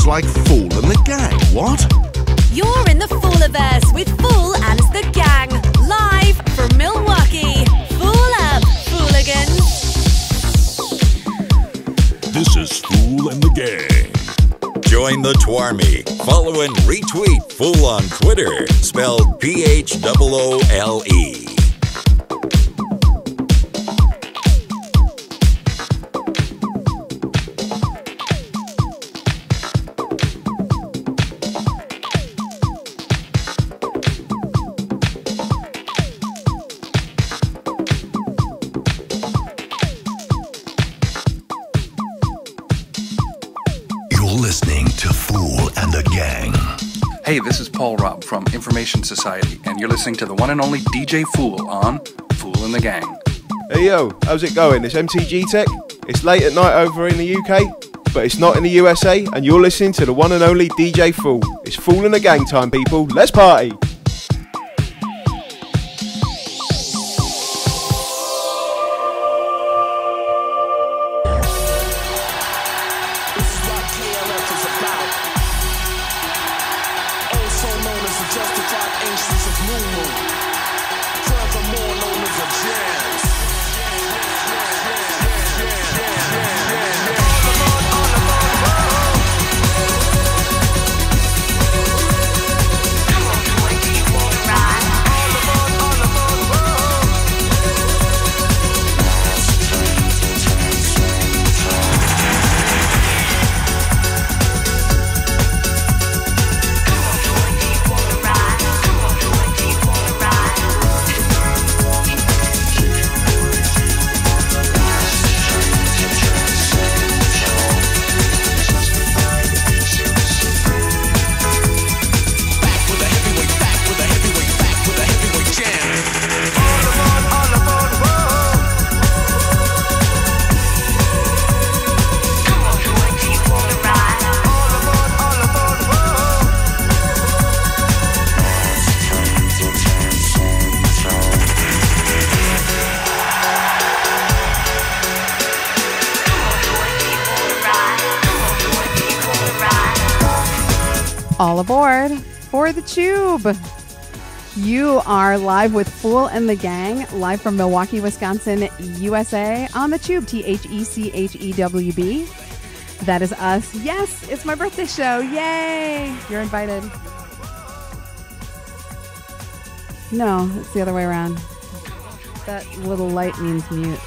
like Fool and the Gang. What? You're in the Fooliverse with Fool and the Gang, live from Milwaukee. Fool up, Fooligans. This is Fool and the Gang. Join the Twarmy. Follow and retweet Fool on Twitter, spelled PHOOLE. Listening to Fool and the Gang. Hey, this is Paul Robb from Information Society, and you're listening to the one and only DJ Fool on Fool and the Gang. Hey yo, how's it going? It's MTG Tech. It's late at night over in the UK, but it's not in the USA, and you're listening to the one and only DJ Fool. It's Fool and the Gang time, people. Let's party! All aboard for the Chewb. You are live with Fool and the Gang, live from Milwaukee, Wisconsin, USA, on the Chewb, THECHEWB. That is us. Yes, it's my birthday show. Yay! You're invited. No, it's the other way around. That little light means mute.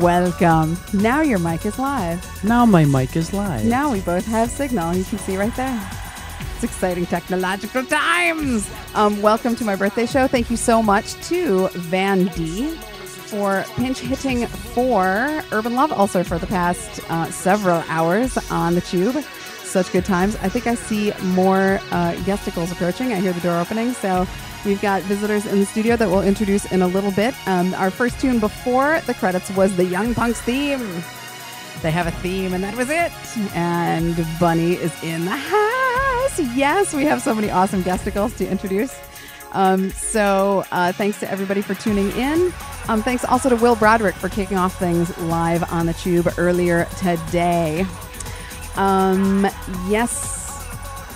Welcome. Now your mic is live. Now my mic is live. Now we both have signal. You can see right there. It's exciting technological times. Welcome to my birthday show. Thank you so much to Van D for pinch hitting for Urban Love also for the past several hours on the Chewb. Such good times. I think I see more guesticles approaching. I hear the door opening. So we've got visitors in the studio that we'll introduce in a little bit. Our first tune before the credits was the Young Punks theme. They have a theme, and that was it. And Bunny is in the house. Yes, we have so many awesome guesticles to introduce. So thanks to everybody for tuning in. Thanks also to Will Broderick for kicking off things live on the Chewb earlier today. Yes,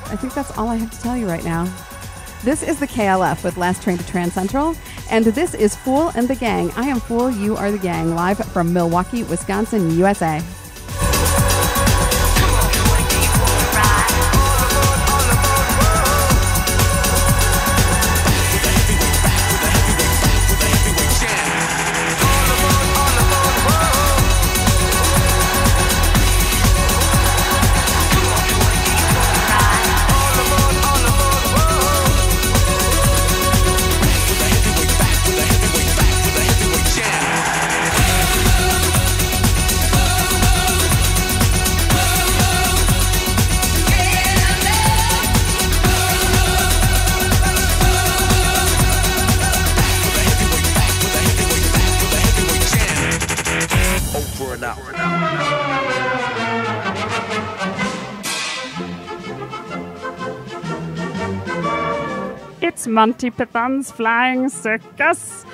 I think that's all I have to tell you right now. This is the KLF with Last Train to Trans Central, and this is Fool and the Gang. I am Fool, you are the Gang, live from Milwaukee, Wisconsin, USA. It's Monty Python's Flying Circus.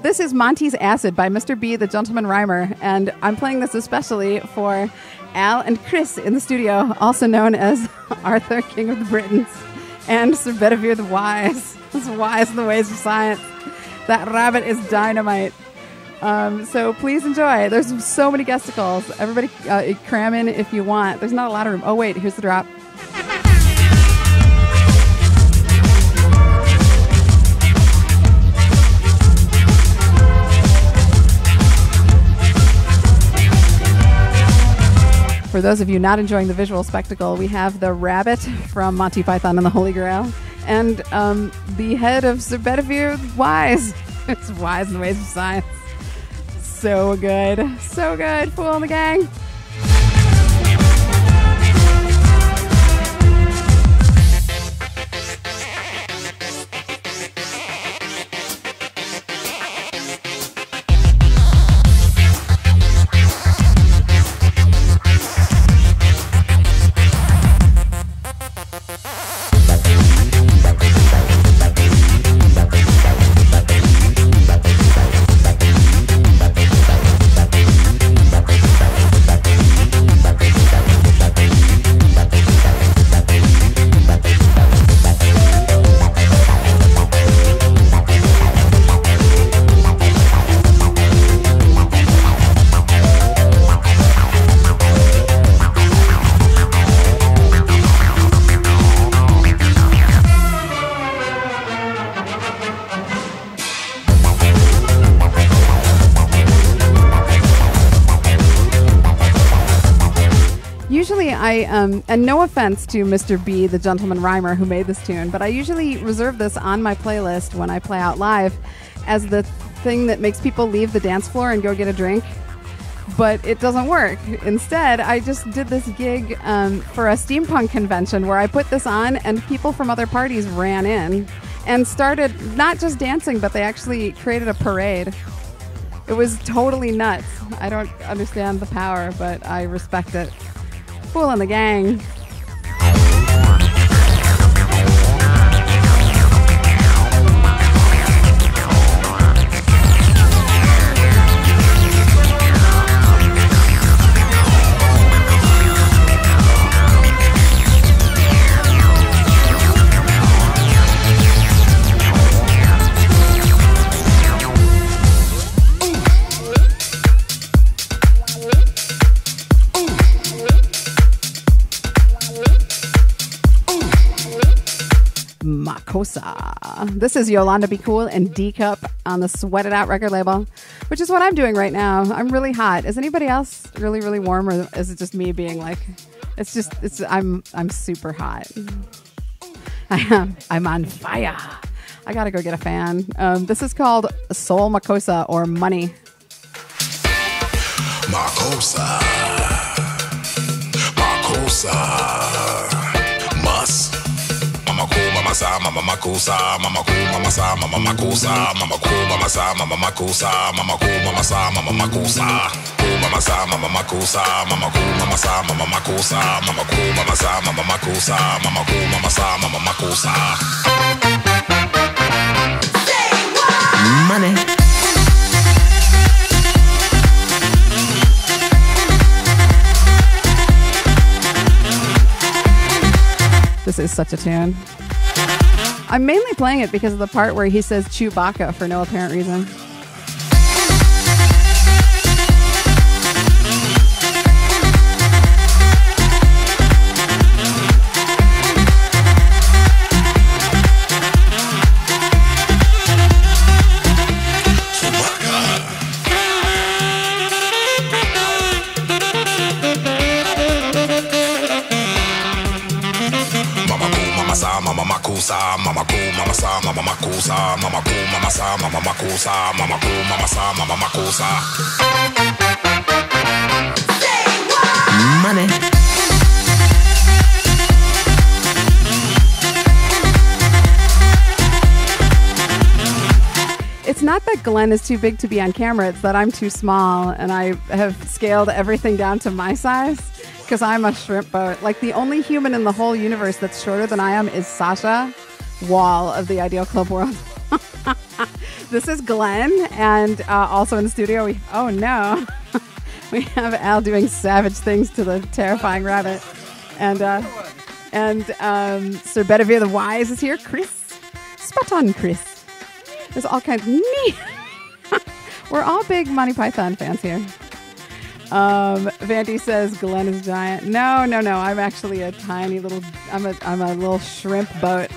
This is Monty's Acid by Mr. B, the Gentleman Rhymer, and I'm playing this especially for Al and Chris in the studio, also known as Arthur, King of the Britons, and Sir Bedivere the Wise. He's wise in the ways of science. That rabbit is dynamite. So please enjoy. There's so many guesticles. Everybody cram in if you want. There's not a lot of room. Oh, wait, here's the drop. For those of you not enjoying the visual spectacle, we have the rabbit from Monty Python and the Holy Grail, and the head of Sir Bedivere Wise. It's wise in the ways of science. So good. So good. Fool and the Gang. And no offense to Mr. B, the gentleman rhymer who made this tune, but I usually reserve this on my playlist when I play out live as the thing that makes people leave the dance floor and go get a drink. But it doesn't work. Instead, I just did this gig for a steampunk convention where I put this on and people from other parties ran in and started not just dancing, but they actually created a parade. It was totally nuts. I don't understand the power, but I respect it. Fool and the Gang. Makosa. This is Yolanda Be Cool and D Cup on the Sweat It Out record label, which is what I'm doing right now. I'm really hot. Is anybody else really, really warm, or is it just me being like, I'm super hot. I'm on fire. I gotta go get a fan. This is called Soul Makosa or Money. Makosa. Must. Mama cool, mama sa, mama makusa, mama cool, mama sa, mama makusa, mama cool, mama sa, mama makusa, mama cool, mama sa, mama makusa, cool, mama sa, mama makusa, mama cool, mama sa, mama makusa, mama cool, mama sa, mama makusa, mama cool, mama sa, mama makusa. Money. This is such a tune. I'm mainly playing it because of the part where he says Chewbacca for no apparent reason. Mama makusa, mama cool, mama sa, mama makusa, mama cool, mama sa, mama makusa, mama cool, mama sa, mama makusa. Money. It's not that Glenn is too big to be on camera, it's that I'm too small and I have scaled everything down to my size. Because I'm a shrimp boat. Like, the only human in the whole universe that's shorter than I am is Sasha Wall of the Ideal Club World. This is Glenn, and also in the studio, oh no. We have Al doing savage things to the terrifying rabbit. And Sir Bedivere the Wise is here. Chris. Spot on, Chris. There's all kinds of neat. We're all big Monty Python fans here. Vandy says Glenn is giant. No. I'm actually a tiny little. I'm a little shrimp boat.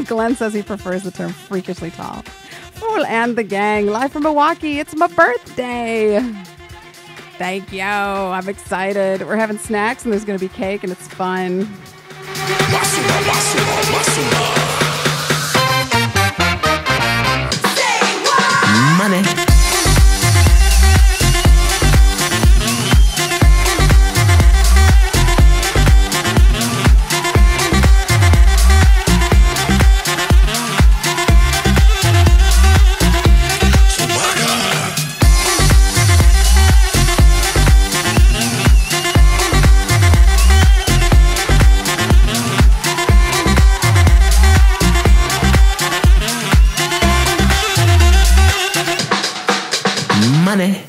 Glenn says he prefers the term freakishly tall. Fool and the Gang, live from Milwaukee. It's my birthday. Thank you. I'm excited. We're having snacks and there's going to be cake and it's fun. Money. Money.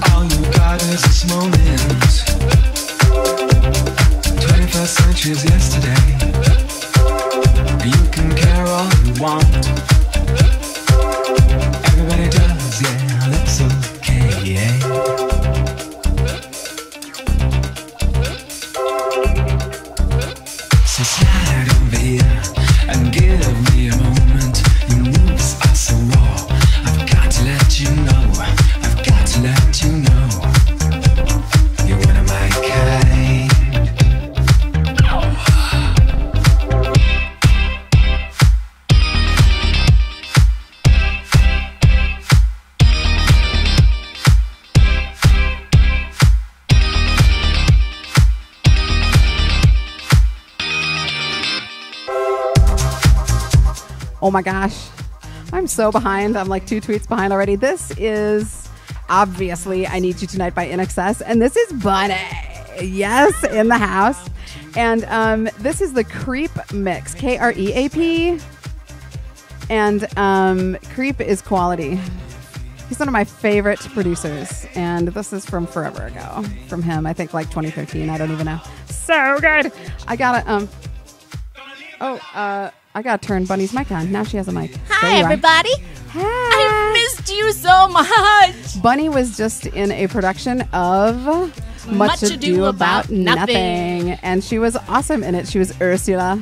All you got is this moment. 21st century's yesterday. You can care all you want. Everybody does, yeah, that's okay, yeah. So slide over here and give me a moment. Your moves are so raw. I've got to let you know. I've got to let you know. You're one of my kind. Oh my gosh. I'm so behind. I'm like 2 tweets behind already. This is obviously I Need You Tonight by INXS. And this is Bunny. Yes, in the house. And this is the Creep mix. Kreap. And Creep is quality. He's one of my favorite producers. And this is from forever ago. From him, I think like 2013. I don't even know. So good. I gotta I gotta turn Bunny's mic on. Now she has a mic. Hi, everybody. Hi. I missed you so much. Bunny was just in a production of Much Ado About Nothing. And she was awesome in it. She was Ursula.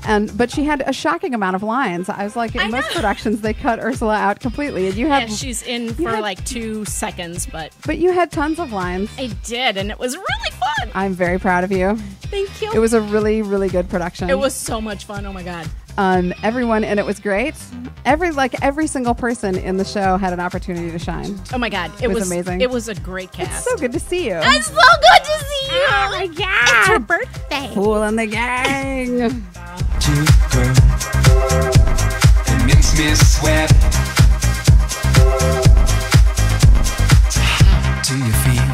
But she had a shocking amount of lines. I was like, in most productions, they cut Ursula out completely. And you had, she's in for like 2 seconds, but you had tons of lines. I did, and it was really fun. I'm very proud of you. Thank you. It was a really, really good production. It was so much fun. Oh my God. Everyone in it was great. Every single person in the show had an opportunity to shine. Oh my God. It was amazing. It was a great cast. It's so good to see you. It's so good to see you. Oh my God. It's your birthday. Fool and the Gang. You, girl, it makes me sweat. So how do you feel?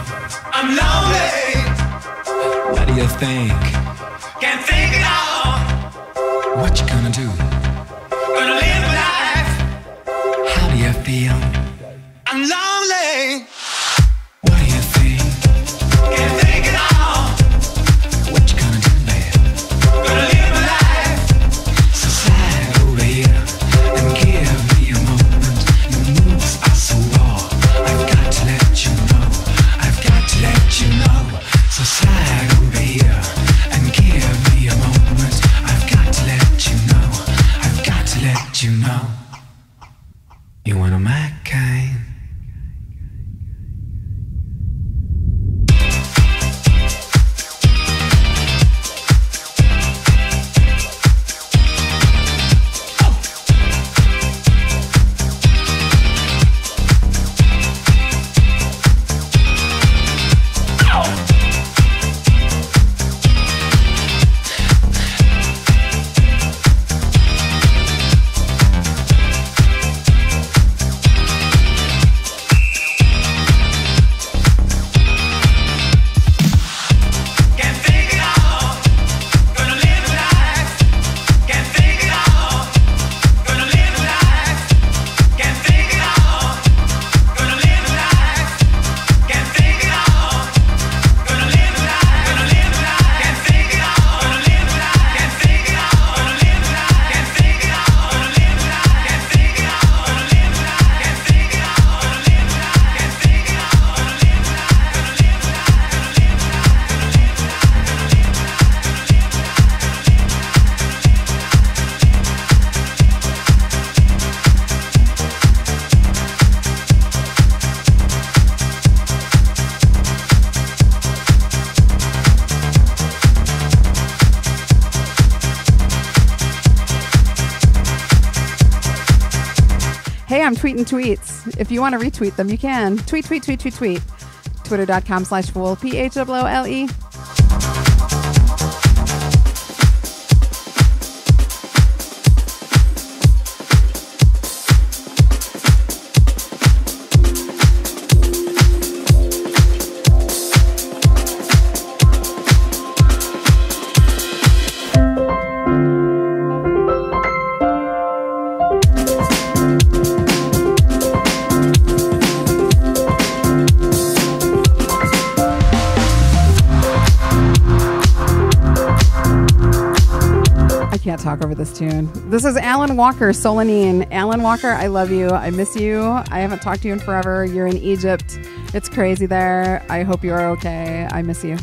I'm lonely. What do you think? Can't think it all. What you gonna do? Gonna live life. How do you feel? I'm lonely. What do you think? Can't think it all. What you gonna do, babe? Gonna live life. So slide over here and give me a moment. Your moves are so raw. I've got to let you know. I've got to let you know. So slide over here and give me a moment. I've got to let you know. I've got to let you know. You're one of my kind. tweeting tweets. If you want to retweet them, you can. Tweet. Twitter.com/fool. PHOOLE. Can't talk over this tune. This is Alan Walker, Solanine. Alan Walker, I love you. I miss you. I haven't talked to you in forever. You're in Egypt. It's crazy there. I hope you're okay. I miss you.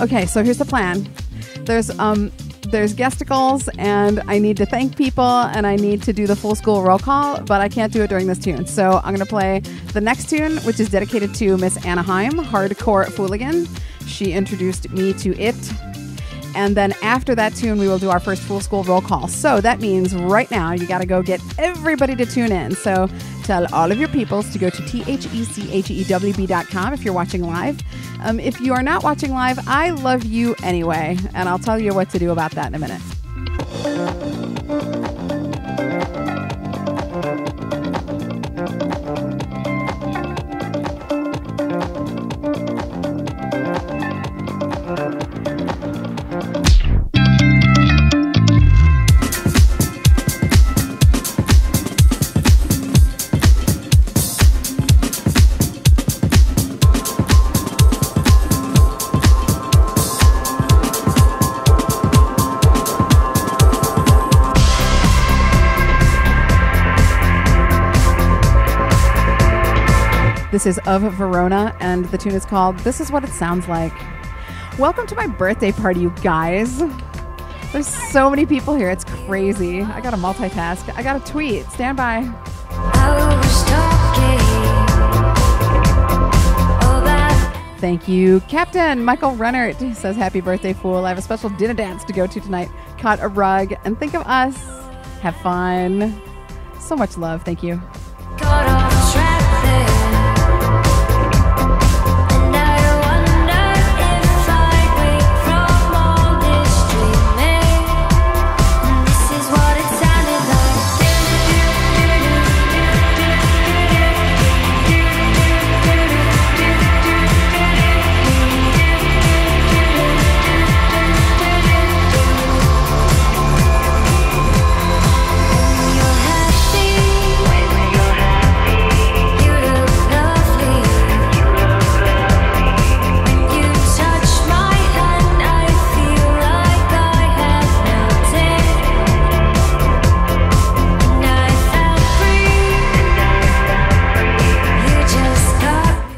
Okay, so here's the plan. There's guesticles, and I need to thank people, and I need to do the full school roll call, but I can't do it during this tune. So I'm going to play the next tune, which is dedicated to Miss Anaheim, Hardcore Fooligan. She introduced me to it. And then after that tune, we will do our first full school roll call. So that means right now, you got to go get everybody to tune in. So tell all of your peoples to go to THECHEWB.com if you're watching live. If you are not watching live, I love you anyway. And I'll tell you what to do about that in a minute. This is Of Verona, and the tune is called This Is What It Sounds Like. Welcome to my birthday party, you guys. There's so many people here. It's crazy. I got to multitask. I got to tweet. Stand by. Thank you, Captain Michael Rennert. He says, happy birthday, fool. I have a special dinner dance to go to tonight. Caught a rug. And think of us. Have fun. So much love. Thank you. Got off track there.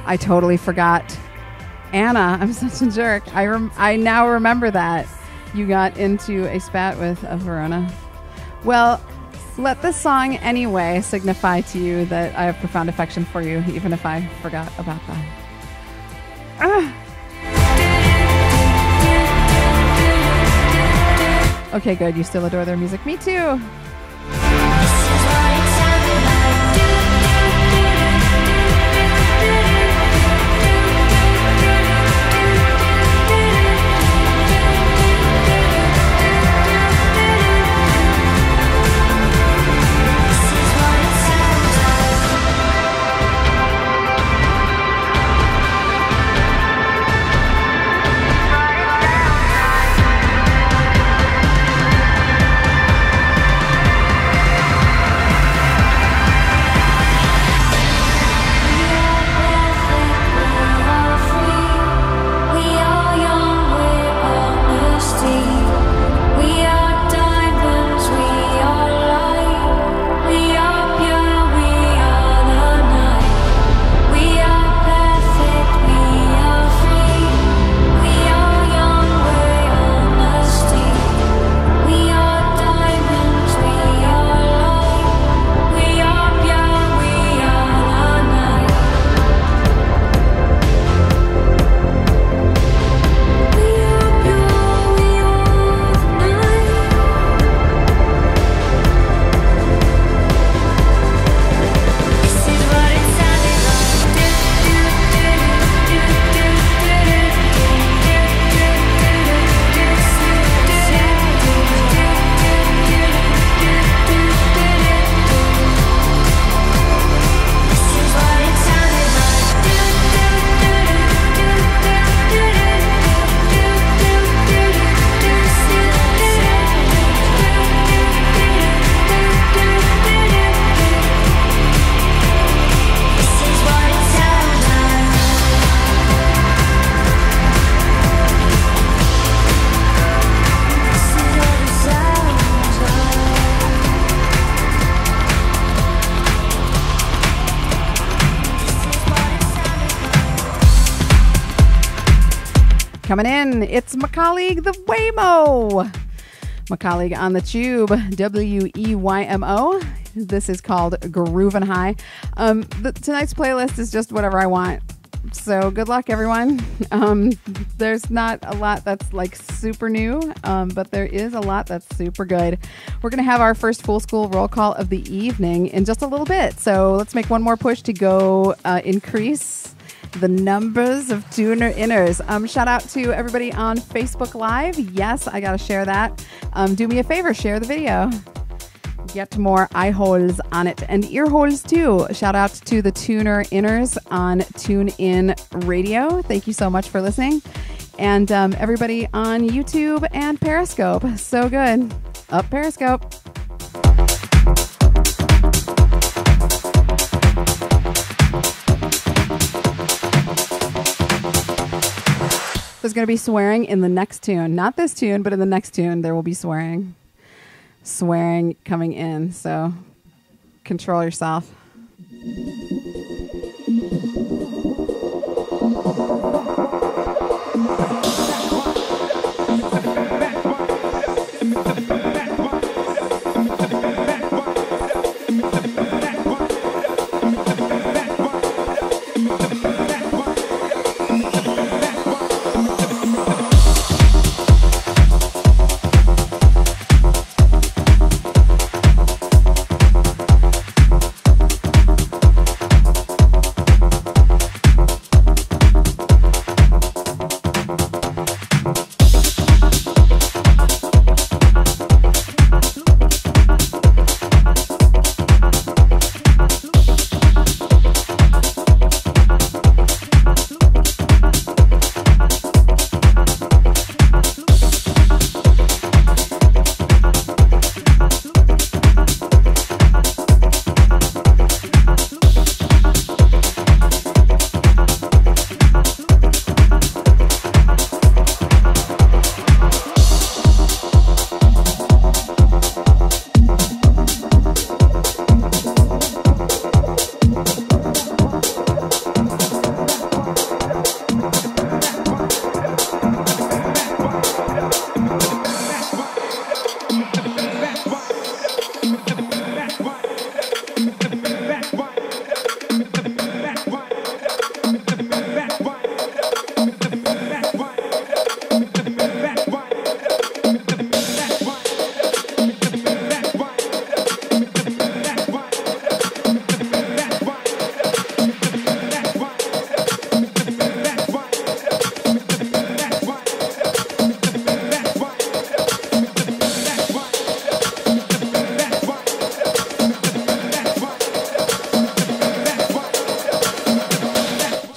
I totally forgot. Anna, I'm such a jerk. I now remember that. You got into a spat with a Verona. Well, let this song anyway signify to you that I have profound affection for you, even if I forgot about that. Okay, good. You still adore their music. Me too. Coming in, it's my colleague, the Waymo. My colleague on the Chewb, WEYMO. This is called Groovin' High. Tonight's playlist is just whatever I want. So good luck, everyone. There's not a lot that's like super new, but there is a lot that's super good. We're going to have our first Fool School roll call of the evening in just a little bit. So let's make one more push to go increase the numbers of tuner inners. Shout out to everybody on Facebook Live. Yes, I got to share that. Do me a favor, share the video. Get more eye holes on it and ear holes too. Shout out to the tuner inners on TuneIn Radio. Thank you so much for listening. And everybody on YouTube and Periscope. So good. Up Periscope. There's going to be swearing in the next tune. Not this tune, but in the next tune, there will be swearing. Swearing coming in. So control yourself.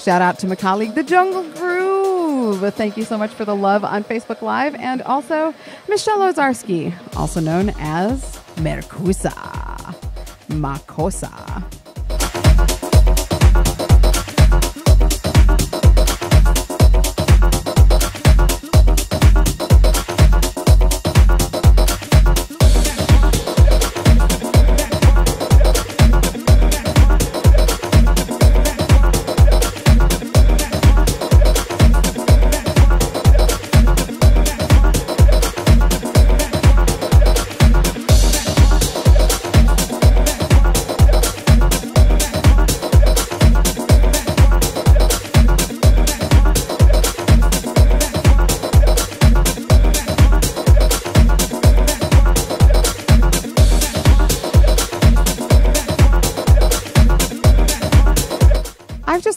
shout out to my colleague, The Jungle Groove. Thank you so much for the love on Facebook Live. And also, Michelle Ozarski, also known as Mercusa. Makosa.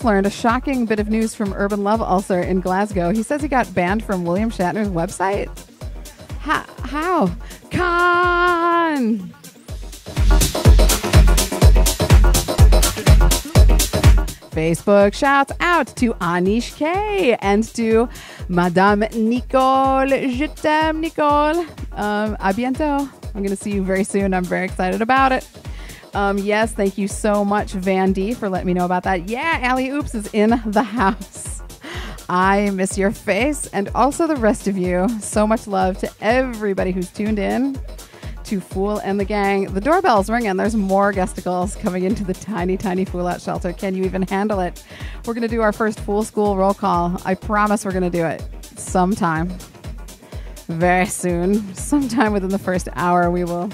Learned a shocking bit of news from Urban Love Ulcer in Glasgow. He says he got banned from William Shatner's website. How? Con! Facebook shouts out to Anish K and to Madame Nicole. Je t'aime, Nicole. A bientôt. I'm going to see you very soon. I'm very excited about it. Yes, thank you so much, Van D, for letting me know about that. Yeah, Allie Oops is in the house. I miss your face and also the rest of you. So much love to everybody who's tuned in to Fool and the Gang. The doorbell's ringing. There's more guesticles coming into the tiny, tiny Fool Out shelter. Can you even handle it? We're going to do our first Fool School roll call. I promise we're going to do it sometime. Very soon. Sometime within the first hour, we will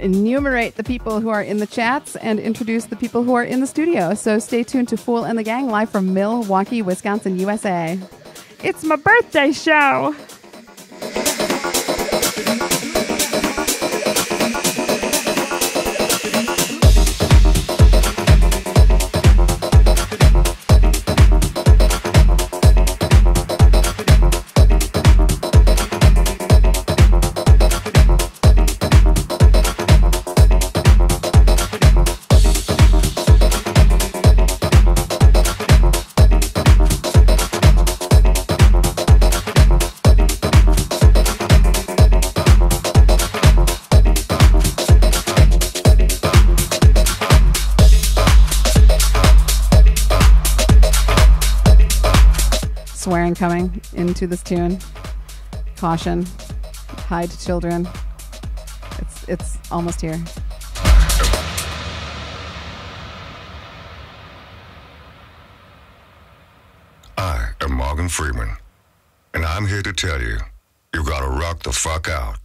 enumerate the people who are in the chats and introduce the people who are in the studio. So stay tuned to Fool and the Gang live from Milwaukee, Wisconsin, USA. It's my birthday show. Swearing coming into this tune. Caution. Hide children. It's almost here. I am Morgan Freeman, and I'm here to tell you, you gotta rock the fuck out.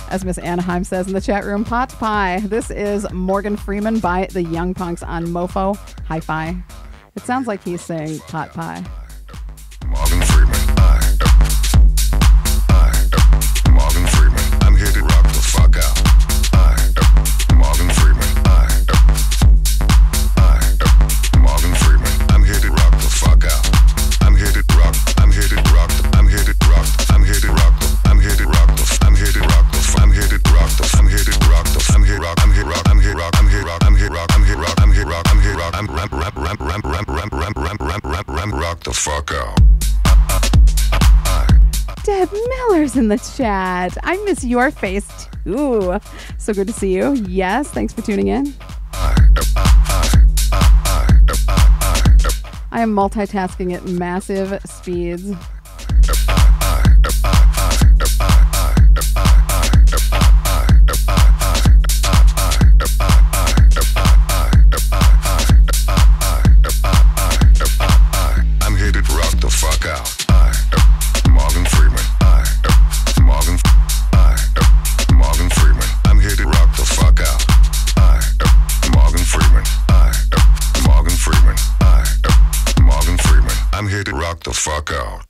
As Miss Anaheim says in the chat room, pot pie. This is Morgan Freeman by the Young Punks on Mofo Hi-Fi. It sounds like he's saying pot pie. Morgan Freeman, Morgan Freeman, I'm here to rock the fuck out. Morgan Freeman, Morgan Freeman, I'm here to rock the fuck out. I'm here to rock, I'm here to rock, I'm here to rock, I'm here to rock, I'm here to rock, I'm here to rock, I'm here to rock, I'm here to rock, I'm here rock, I'm here rock, I'm here rock, I'm here rock, I'm here rock, I'm here rock, I'm here rock, I'm here rock, I'm rock the fuck out. Deb Miller's in the chat. I miss your face too. So good to see you. Yes, thanks for tuning in. I am multitasking at massive speeds. I'm here to rock the fuck out. Morgan Freeman. Morgan Freeman. I'm here to rock the fuck out. Morgan Freeman. Morgan Freeman. Morgan Freeman. I'm here to rock the fuck out.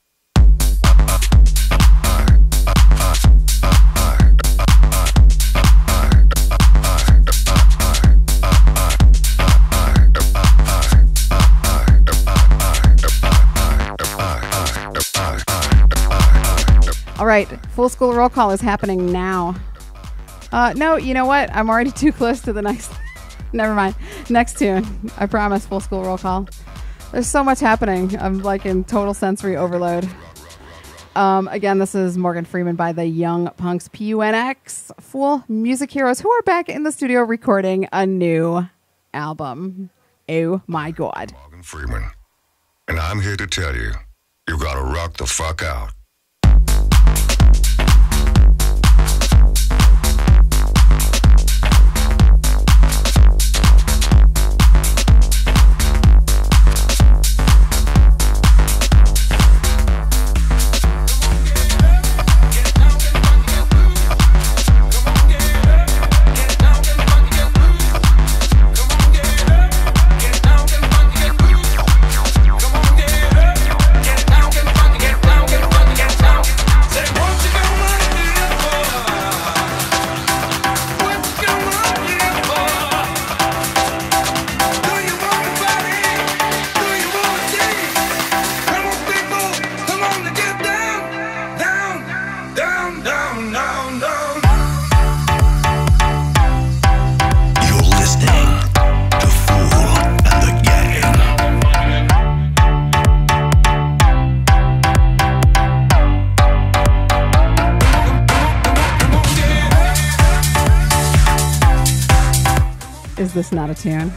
All right, Full School Roll Call is happening now. No, you know what? I'm already too close to the next. Never mind. Next tune. I promise. Full school roll call. There's so much happening. I'm like in total sensory overload. Again, this is Morgan Freeman by the Young Punks, PUNX, Fool Music Heroes, who are back in the studio recording a new album. Oh my God. Morgan Freeman. And I'm here to tell you, you gotta rock the fuck out. Is this not a tune?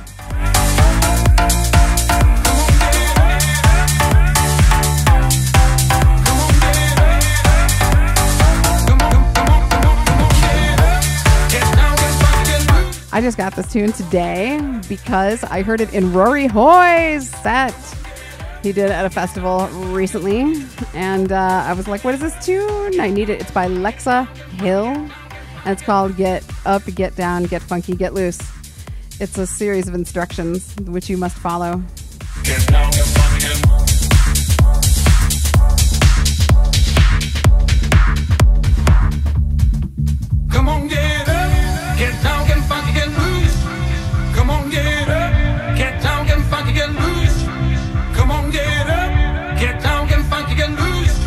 I just got this tune today because I heard it in Rory Hoy's set. He did it at a festival recently, and I was like, what is this tune? I need it. It's by Lexa Hill, and it's called Get Up, Get Down, Get Funky, Get Loose. It's a series of instructions which you must follow. Get down, get funky, get Come on, get up, get down, get funky, get loose. Come on, get up, get down, get funky, get loose. Come on, get up, get down, get funky, get loose.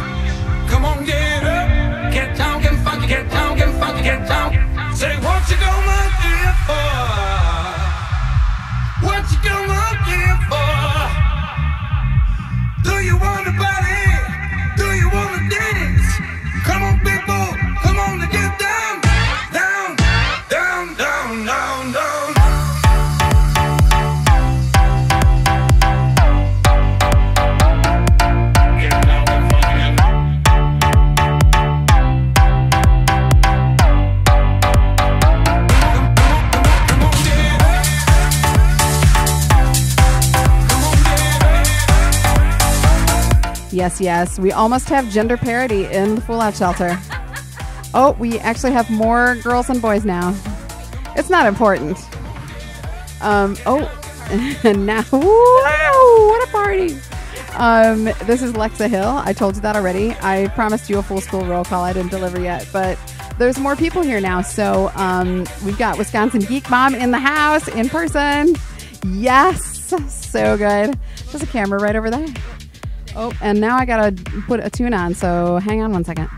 Come on, get up, get down, get funky, get down, get funky, get down. Say what you gonna do for? What you gonna give for? Do you wanna party? Do you wanna dance? Come on, people, come on and get down, down, down, down, down, down. Get down and Yes, yes. We almost have gender parity in the Fool Out Shelter. Oh, we actually have more girls than boys now. It's not important. And now, wow, what a party. This is Lexa Hill. I told you that already. I promised you a full school roll call. I didn't deliver yet, but there's more people here now. So we've got Wisconsin Geek Mom in the house in person. Yes, so good. There's a camera right over there. Oh, and now I gotta put a tune on, so hang on one second.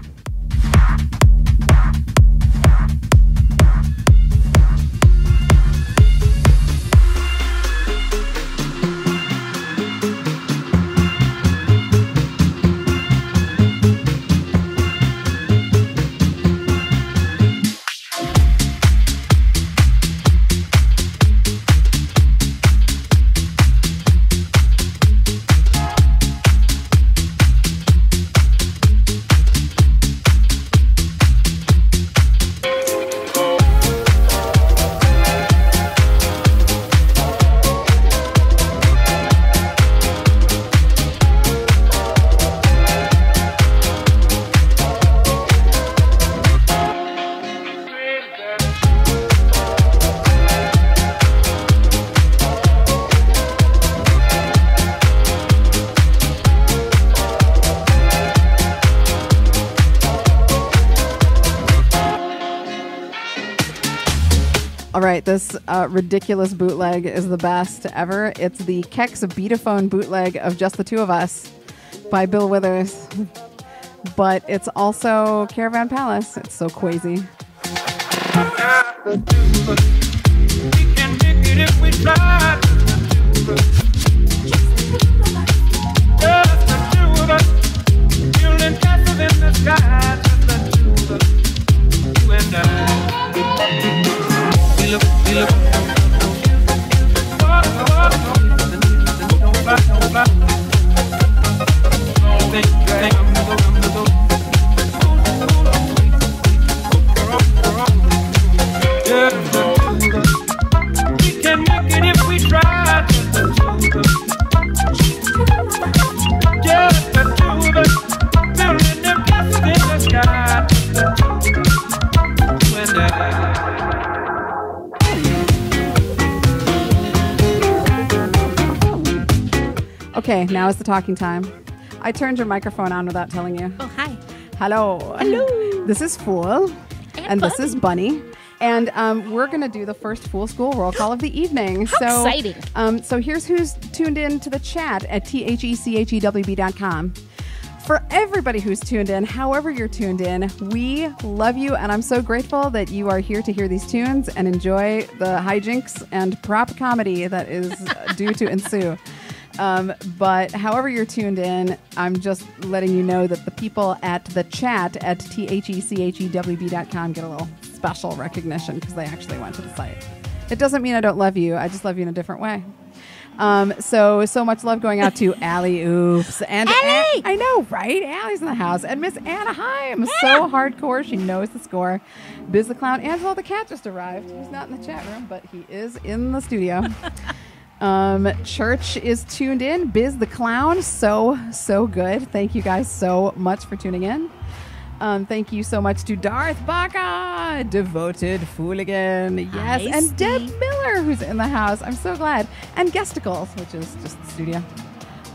All right, this ridiculous bootleg is the best ever. It's the Kex Beataphone bootleg of Just the Two of Us by Bill Withers. But it's also Caravan Palace. It's so quazy. Okay, now is the talking time. I turned your microphone on without telling you. Oh, hi. Hello. Hello. This is Fool. And this is Bunny. And we're going to do the first Fool School roll call of the evening. How exciting. So here's who's tuned in to the chat at thechewb.com. For everybody who's tuned in, however you're tuned in, we love you, and I'm so grateful that you are here to hear these tunes and enjoy the hijinks and prop comedy that is due to ensue. But however you're tuned in, I'm just letting you know that the people at the chat at thechewb.com get a little special recognition because they actually went to the site. It doesn't mean I don't love you. I just love you in a different way. So much love going out to Allie Oops. And Allie! I know, right? Allie's in the house. And Miss Anaheim, so hardcore. She knows the score. Biz the Clown. Angelo the Cat just arrived. He's not in the chat room, but he is in the studio. Church is tuned in. Biz the Clown, so good. Thank you guys so much for tuning in. Thank you so much to Darth Baca, devoted fooligan. Yes, Hi, and Deb Steve. Miller, who's in the house. I'm so glad. And Guesticles, which is just the studio.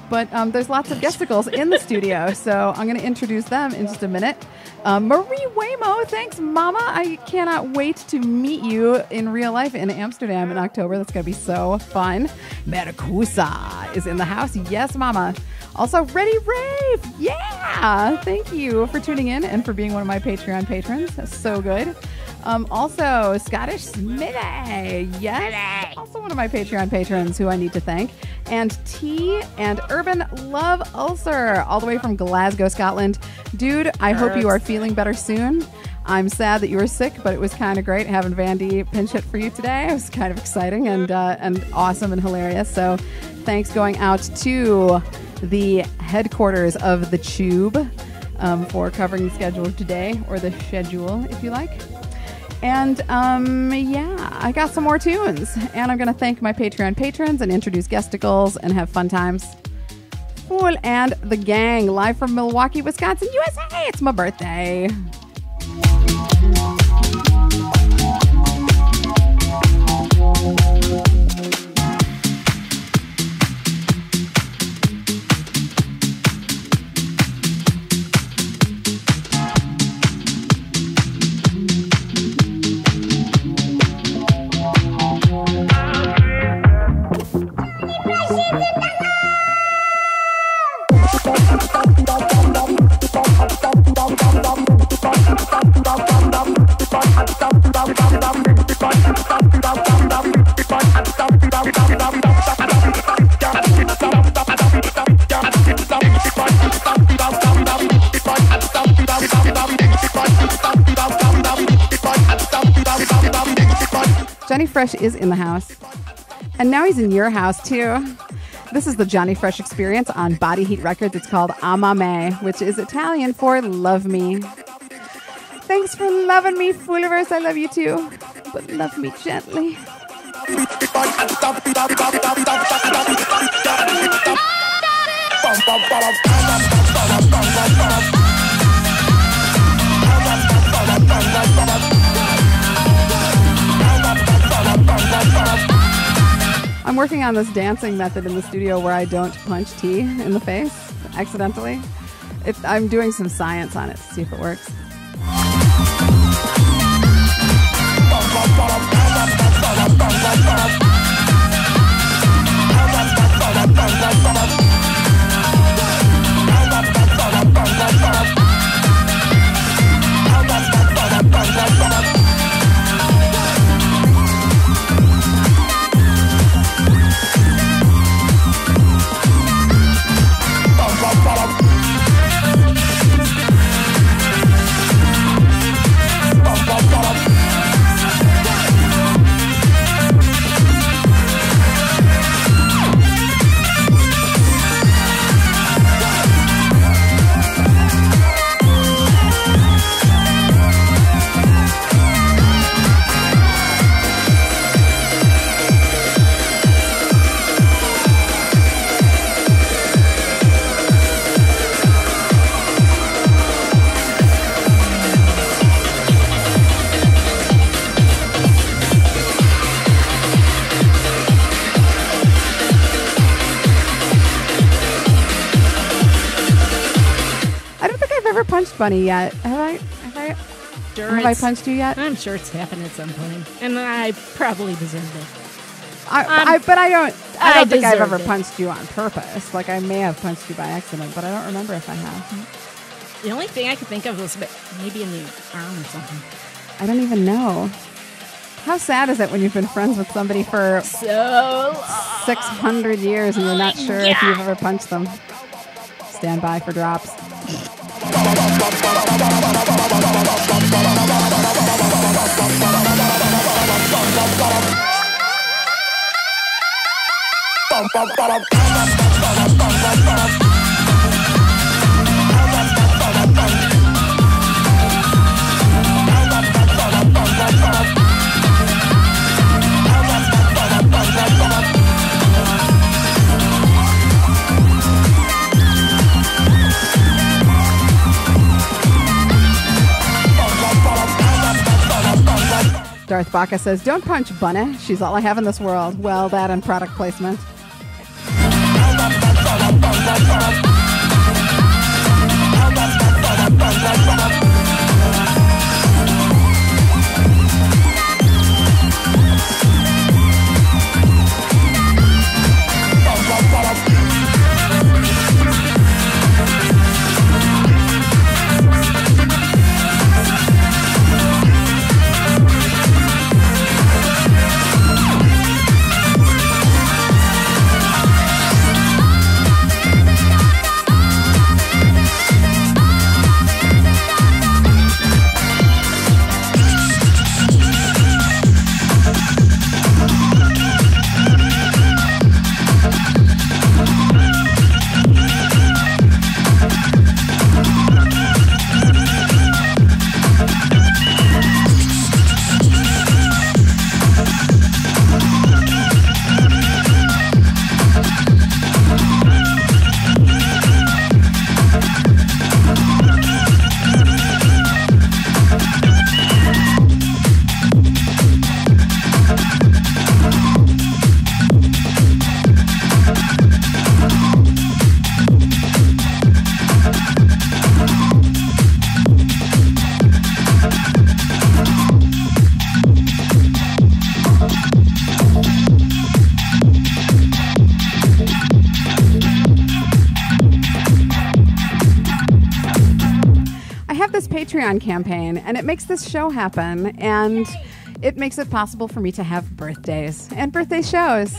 But there's lots of Guesticles in the studio, so I'm going to introduce them in just a minute. Marie Waymo, thanks, Mama. I cannot wait to meet you in real life in Amsterdam in October. That's going to be so fun. Maracusa is in the house. Yes, Mama. Also, Ready Rave. Yeah. Thank you for tuning in and for being one of my Patreon patrons. That's so good. Also, Scottish Smitty. Yes. Also one of my Patreon patrons who I need to thank. And T and Urban Love Ulcer, all the way from Glasgow, Scotland. Dude, I hope you are feeling better soon. I'm sad that you were sick, but it was kind of great having Vandy pinch hit for you today. It was kind of exciting and awesome and hilarious. So thanks going out to the headquarters of the Chewb for covering the schedule today, or the schedule, if you like. And yeah, I got some more tunes, and I'm going to thank my Patreon patrons and introduce Guesticles and have fun times. Fool and the Gang, live from Milwaukee, Wisconsin, USA. It's my birthday. Johnny Fresh is in the house. And now he's in your house, too. This is the Johnny Fresh experience on Body Heat Records. It's called Amame, which is Italian for love me. Thanks for loving me, Fooliverse. I love you, too. But love me gently. I'm working on this dancing method in the studio where I don't punch T in the face accidentally. I'm doing some science on it to see if it works. ever punched Bunny yet? Have I punched you yet? I'm sure it's happened at some point, and I probably deserved it. I don't think I've ever deserved it. punched you on purpose. Like, I may have punched you by accident, but I don't remember if I have. The only thing I could think of was maybe in the arm or something. I don't even know. How sad is it when you've been friends with somebody for so 600 years and you're not sure if you've ever punched them? Stand by for drops. Darth Baca says, "Don't punch Bunny. She's all I have in this world." Well, that and product placement. Patreon campaign, and it makes this show happen, and it makes it possible for me to have birthdays and birthday shows.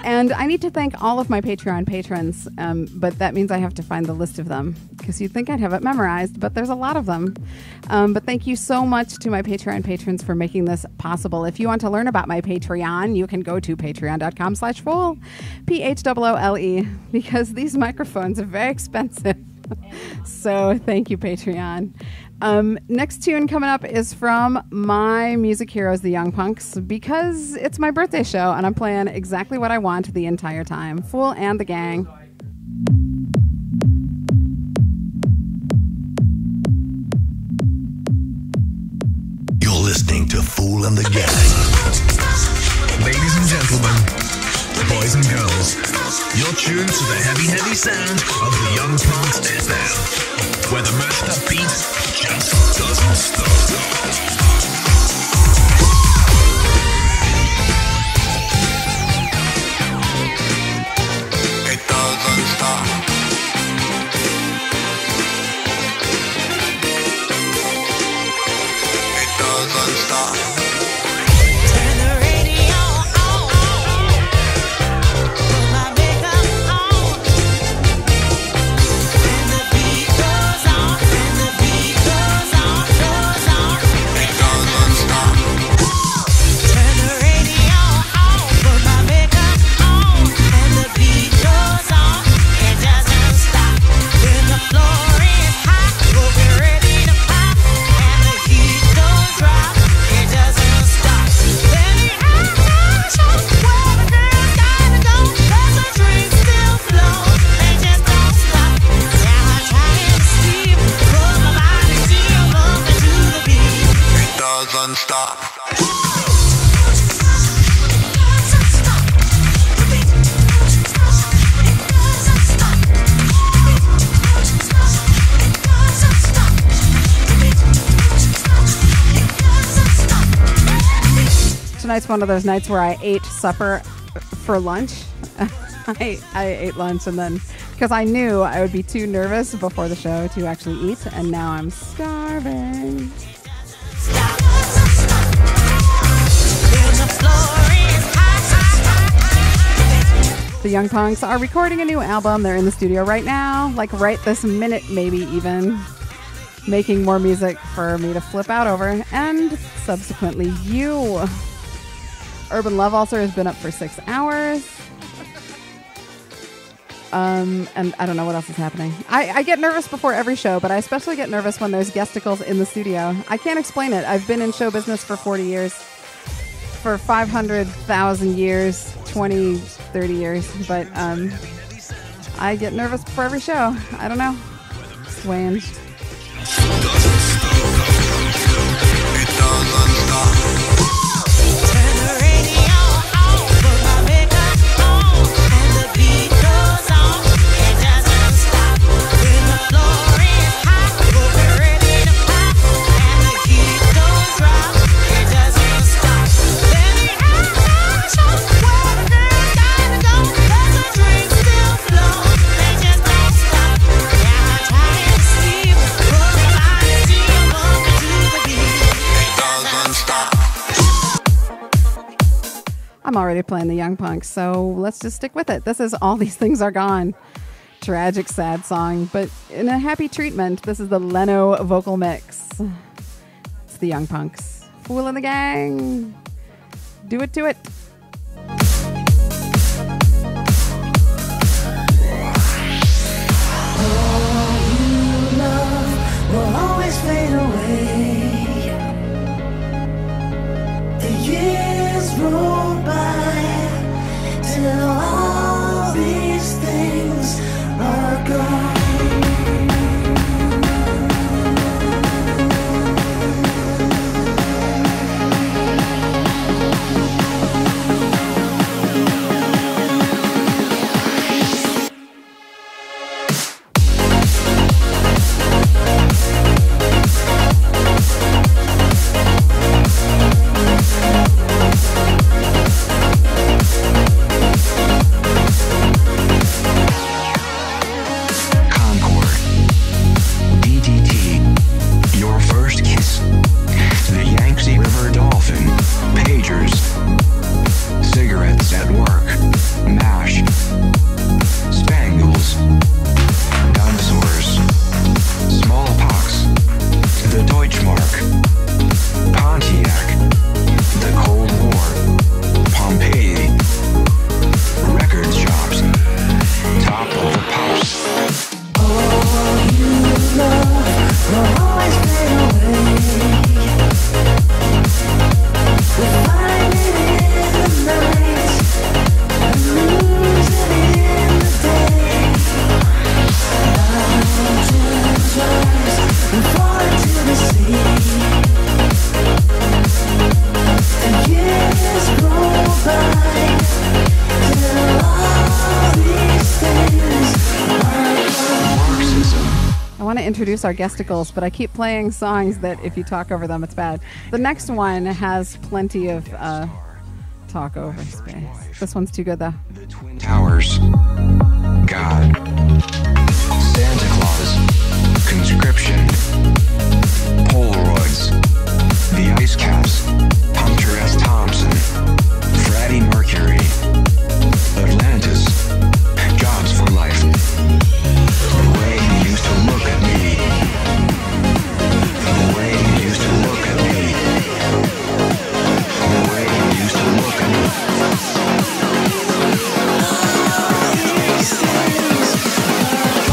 And I need to thank all of my Patreon patrons, but that means I have to find the list of them, because you'd think I'd have it memorized, but there's a lot of them. But thank you so much to my Patreon patrons for making this possible. If you want to learn about my Patreon, you can go to patreon.com/fool, PHOOLE, because these microphones are very expensive. So thank you, Patreon. Next tune coming up is from my music heroes, the Young Punks, because it's my birthday show and I'm playing exactly what I want the entire time. Fool and the Gang. You're listening to Fool and the Gang. Ladies and gentlemen, boys and girls, you're tuned to the heavy, heavy sound of the Young Punks FM, where the master beat just doesn't stop. Stop. tonight's one of those nights where I ate supper for lunch. I ate lunch and then because I knew I would be too nervous before the show to actually eat, and now I'm starving. The Young Punks are recording a new album. They're in the studio right now, like right this minute, maybe even, making more music for me to flip out over, and subsequently you. Urban Love Ulcer has been up for 6 hours. And I don't know what else is happening. I get nervous before every show, but I especially get nervous when there's guesticles in the studio. I can't explain it. I've been in show business for 40 years, for 500,000 years, 20, 30 years, but I get nervous before every show. I don't know. Strange. I'm already playing the Young Punks, so let's just stick with it. This is All These Things Are Gone. Tragic, sad song, but in a happy treatment. This is the Leno vocal mix. It's the Young Punks. Fool in the Gang. Do it to it. Will always fade away. The years roll by till all these things are gone. Introduce our guesticles, but I keep playing songs that if you talk over them, it's bad. The next one has plenty of talk over space. This one's too good, though. The Twin Towers, God, Santa Claus, conscription, Polaroids, the ice caps, Hunter S. Thompson, Freddie Mercury, Atlantis, jobs for life. The way you used to look at me. The way you used to look at me. The way you used to look at me. All these things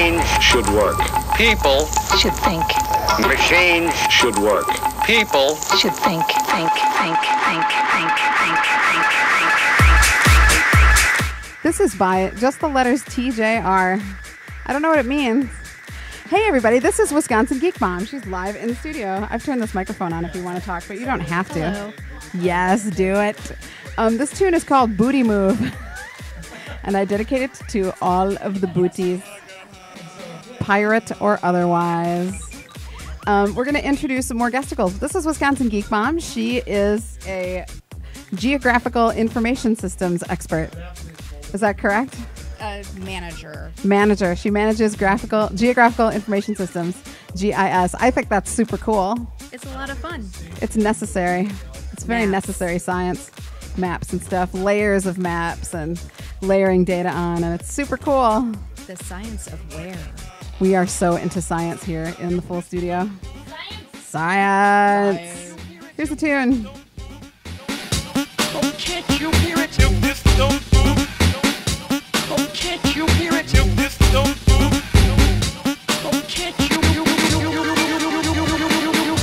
Machines should work. People should think. Machines should work. People should think. This is by just the letters TJR. I don't know what it means. Hey everybody, this is Wisconsin Geek Mom. She's live in the studio. I've turned this microphone on if you want to talk, but you don't have to. Hello. Yes, do it. This tune is called Booty Move. And I dedicate it to all of the booties, pirate or otherwise. We're going to introduce some more guesticles. This is Wisconsin Geek Mom. She is a geographical information systems expert. Is that correct? Manager. Manager. She manages geographical information systems, GIS. I think that's super cool. It's a lot of fun. It's necessary. It's very necessary science. Maps and stuff, layers of maps and layering data on, and it's super cool. The science of where. We are so into science here in the full studio. Science. Here's the tune. Oh, can't you hear it? If this don't move. Oh, can't you hear it? If this don't move. Oh, can't you hear it?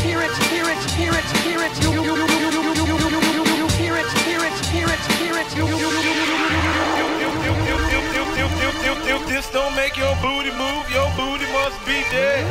Hear it, hear it, hear it, hear it. If this don't make your booty move, your booty must be dead.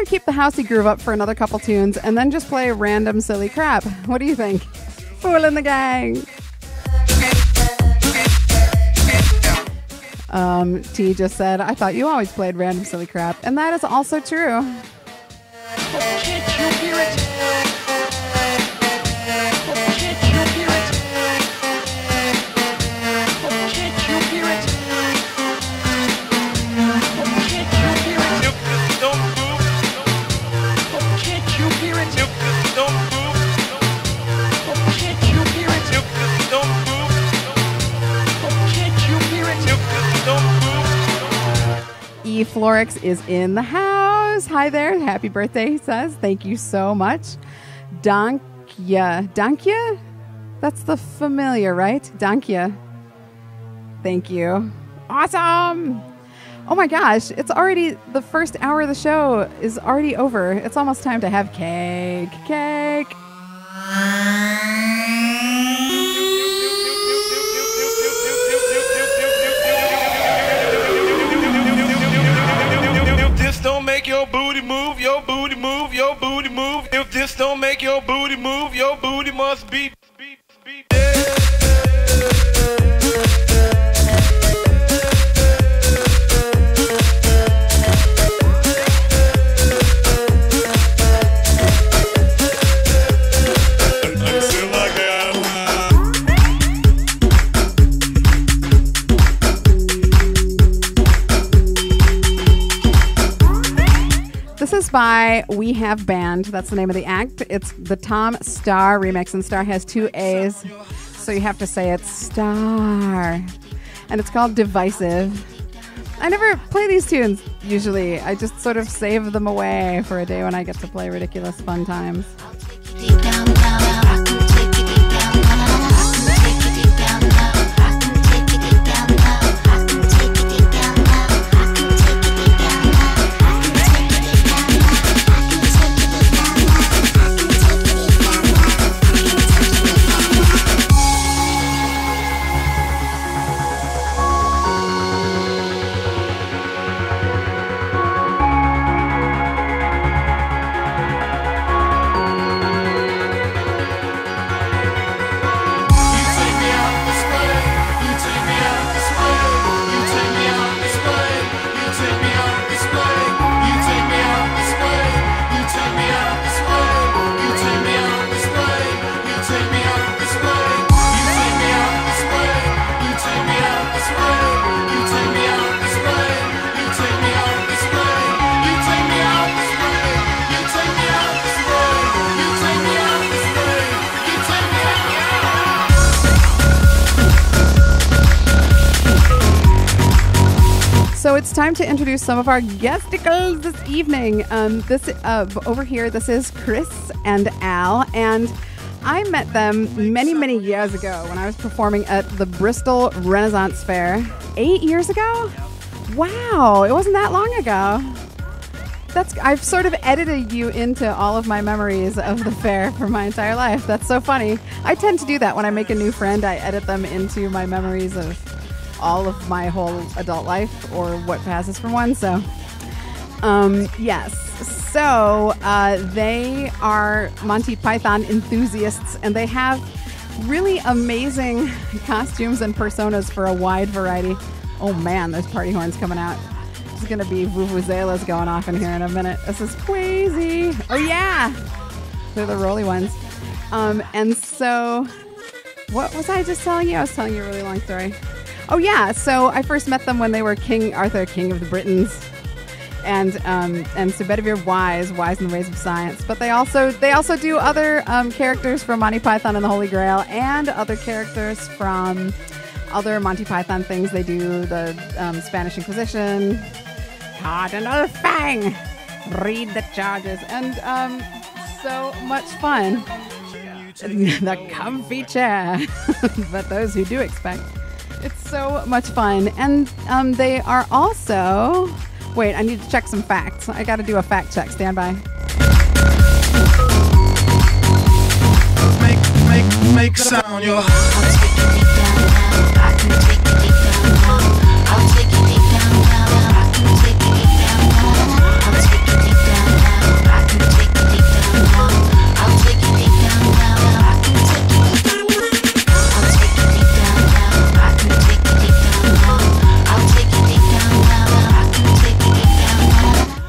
Keep the housey groove up for another couple tunes and then just play random silly crap. What do you think? Fool in the gang. T just said, I thought you always played random silly crap. And that is also true. Can't you hear it? Can't you hear it? Can't you hear it? Can't you hear it? If this don't move. Can't you hear it? If this don't move. Can't you hear it? If this don't move. Can't you hear it? If this don't move. E. Florix is in the house. Hi there. Happy birthday, he says. Thank you so much. Dankya. Dankya? That's the familiar, right? Dankya. Thank you. Awesome. Oh my gosh. It's already, the first hour of the show is already over. It's almost time to have cake. Cake. If this don't make your booty move, your booty move, your booty move. If this don't make your booty move, your booty must be dead. This is by We Have Band. That's the name of the act. It's the Tom Starr remix, and Starr has two A's, so you have to say it's Starr. And it's called Divisive. I never play these tunes, usually. I just sort of save them away for a day when I get to play ridiculous fun times. So it's time to introduce some of our guesticles this evening. Over here, this is Chris and Al, and I met them many, many years ago when I was performing at the Bristol Renaissance Fair. 8 years ago? Wow, it wasn't that long ago. I've sort of edited you into all of my memories of the fair for my entire life. That's so funny. I tend to do that when I make a new friend. I edit them into my memories of all of my whole adult life or what passes for one. So, yes. So, they are Monty Python enthusiasts, and they have really amazing costumes and personas for a wide variety. Oh man, there's party horns coming out. There's going to be vuvuzelas going off in here in a minute. This is crazy. Oh yeah. They're the rolly ones. And so, what was I just telling you? I was telling you a really long story. Oh yeah, so I first met them when they were King Arthur, King of the Britons, and so Bedivere Wise in the Ways of Science. But they also do other characters from Monty Python and the Holy Grail, and other characters from other Monty Python things. They do the Spanish Inquisition, Cardinal Fang, read the charges, and so much fun. The comfy chair, but those who do expect. It's so much fun. And they are also... Wait, I need to check some facts. I got to do a fact check. Stand by. Make sound, your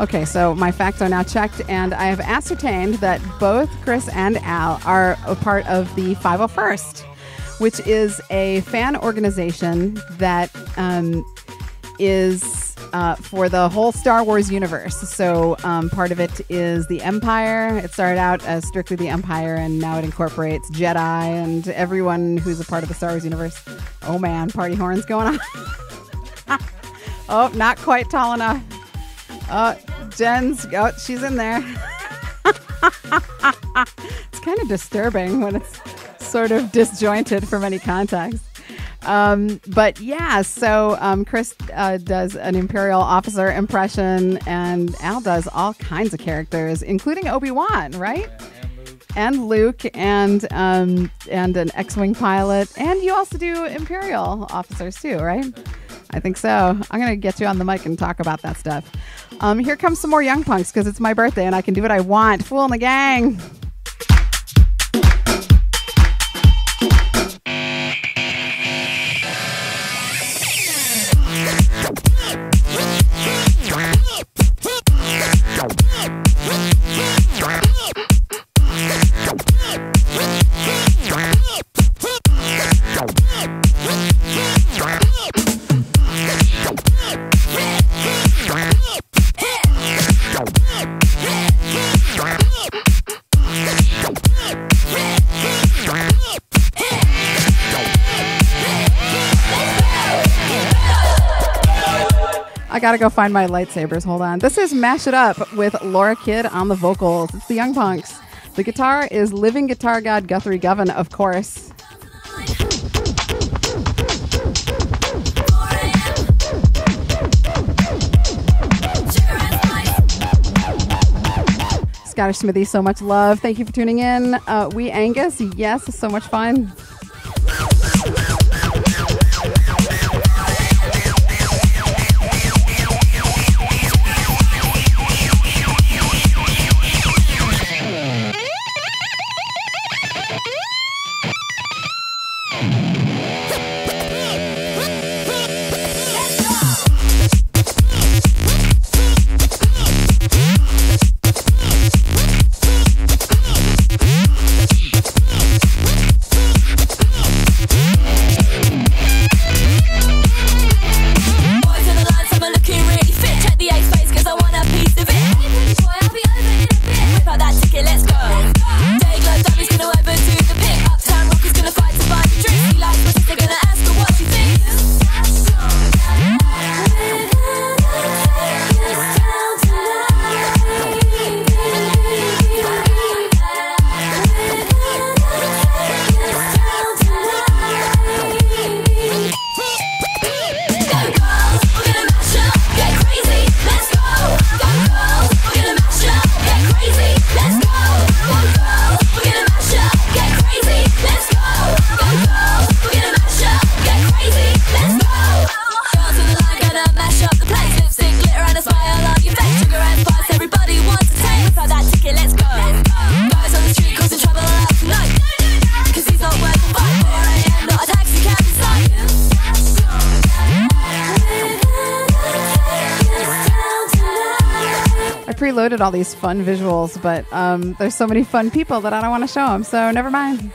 Okay, so my facts are now checked, and I have ascertained that both Chris and Al are a part of the 501st, which is a fan organization that is for the whole Star Wars universe. So part of it is the Empire. It started out as strictly the Empire, and now it incorporates Jedi and everyone who's a part of the Star Wars universe. Oh man, party horns going on. Oh, not quite tall enough. She's in there. It's kind of disturbing when it's sort of disjointed from any context. But yeah, so Chris does an Imperial officer impression, and Al does all kinds of characters, including Obi-Wan, right? And Luke, and an X-Wing pilot, and you also do Imperial officers too, right? I think so. I'm going to get you on the mic and talk about that stuff. Here comes some more Young Punks, because it's my birthday and I can do what I want. Fool and the Gang. I gotta go find my lightsabers. Hold on. This is Mash It Up with Laura Kidd on the vocals. It's the Young Punks. The guitar is living guitar god Guthrie Govan, of course. Scottish Smithy, so much love. Thank you for tuning in. We Angus, yes, so much fun. preloaded all these fun visuals, but there's so many fun people that I don't want to show them, so never mind.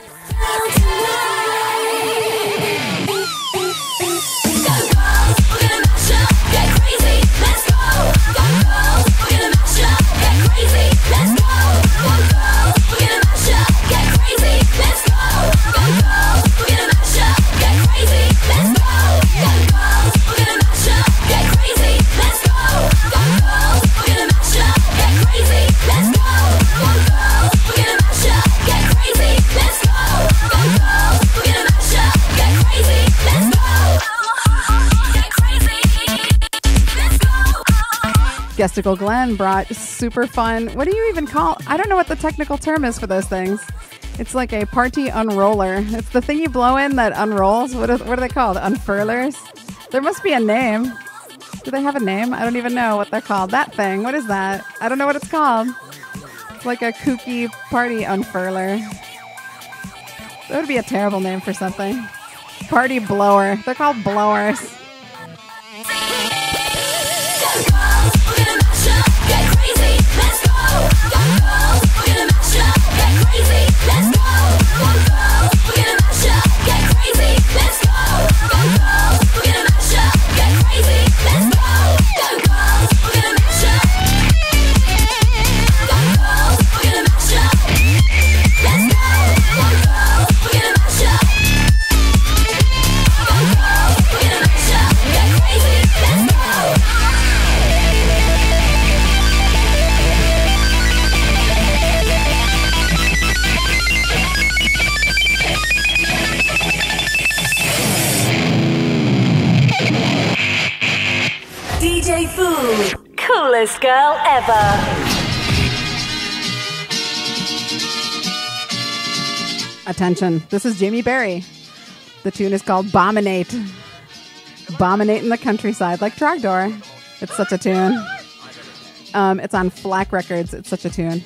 Guesticle Glenn brought super fun. What do you even call? I don't know what the technical term is for those things. It's like a party unroller. It's the thing you blow in that unrolls. What are they called? Unfurlers? There must be a name. Do they have a name? I don't even know what they're called. That thing. What is that? I don't know what it's called. It's like a kooky party unfurler. That would be a terrible name for something. Party blower. They're called blowers. DJ Fool, coolest girl ever. Attention, this is Jamie Berry. The tune is called Bominate. Bominate in the countryside, like Trogdor. It's such a tune. It's on Flack Records. It's such a tune.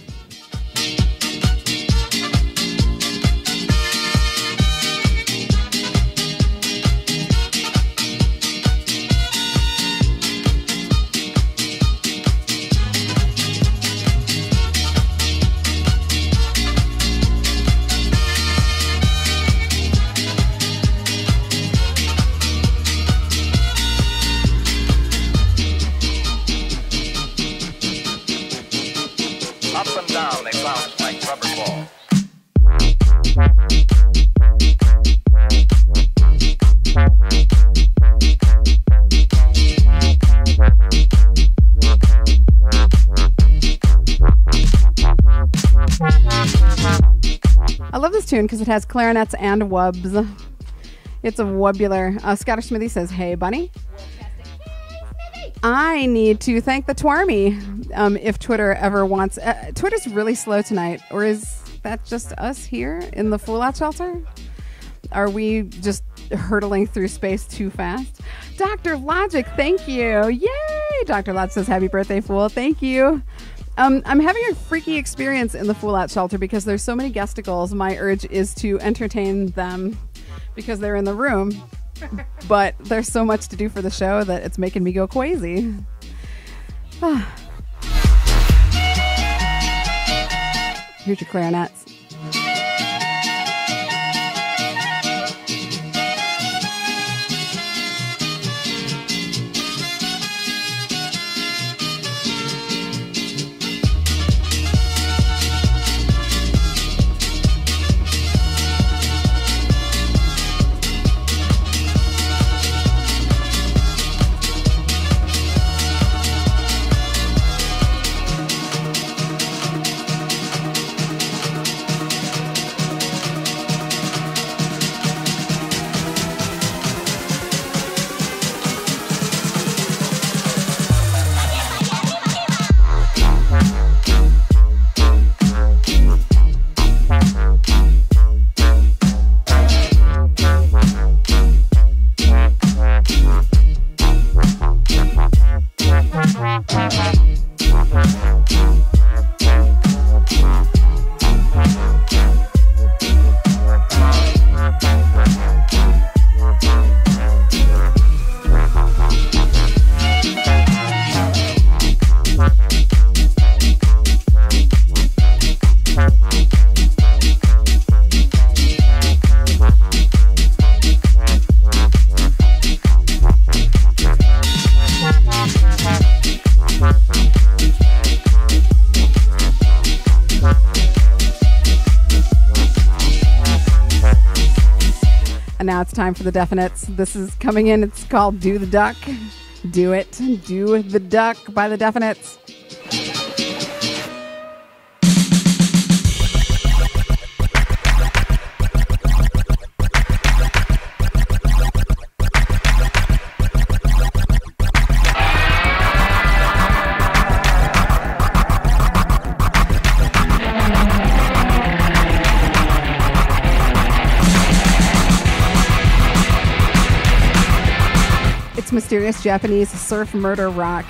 I love this tune because it has clarinets and wubs. It's a wubular. Scottish Smithy says, "Hey, bunny. I need to thank the Twarmy if Twitter ever wants... Twitter's really slow tonight. Or is that just us here in the Fool Out Shelter? Are we just hurtling through space too fast? Dr. Logic, thank you. Yay! Dr. Logic says, happy birthday, Fool. Thank you. I'm having a freaky experience in the Fool Out Shelter because there's so many guesticles. My urge is to entertain them because they're in the room. But there's so much to do for the show that it's making me go crazy. Here's your clarinets. it's time for the definites. This is coming in. It's called Do the Duck. Do it. Do the Duck by the Definites. Mysterious Japanese surf murder rock.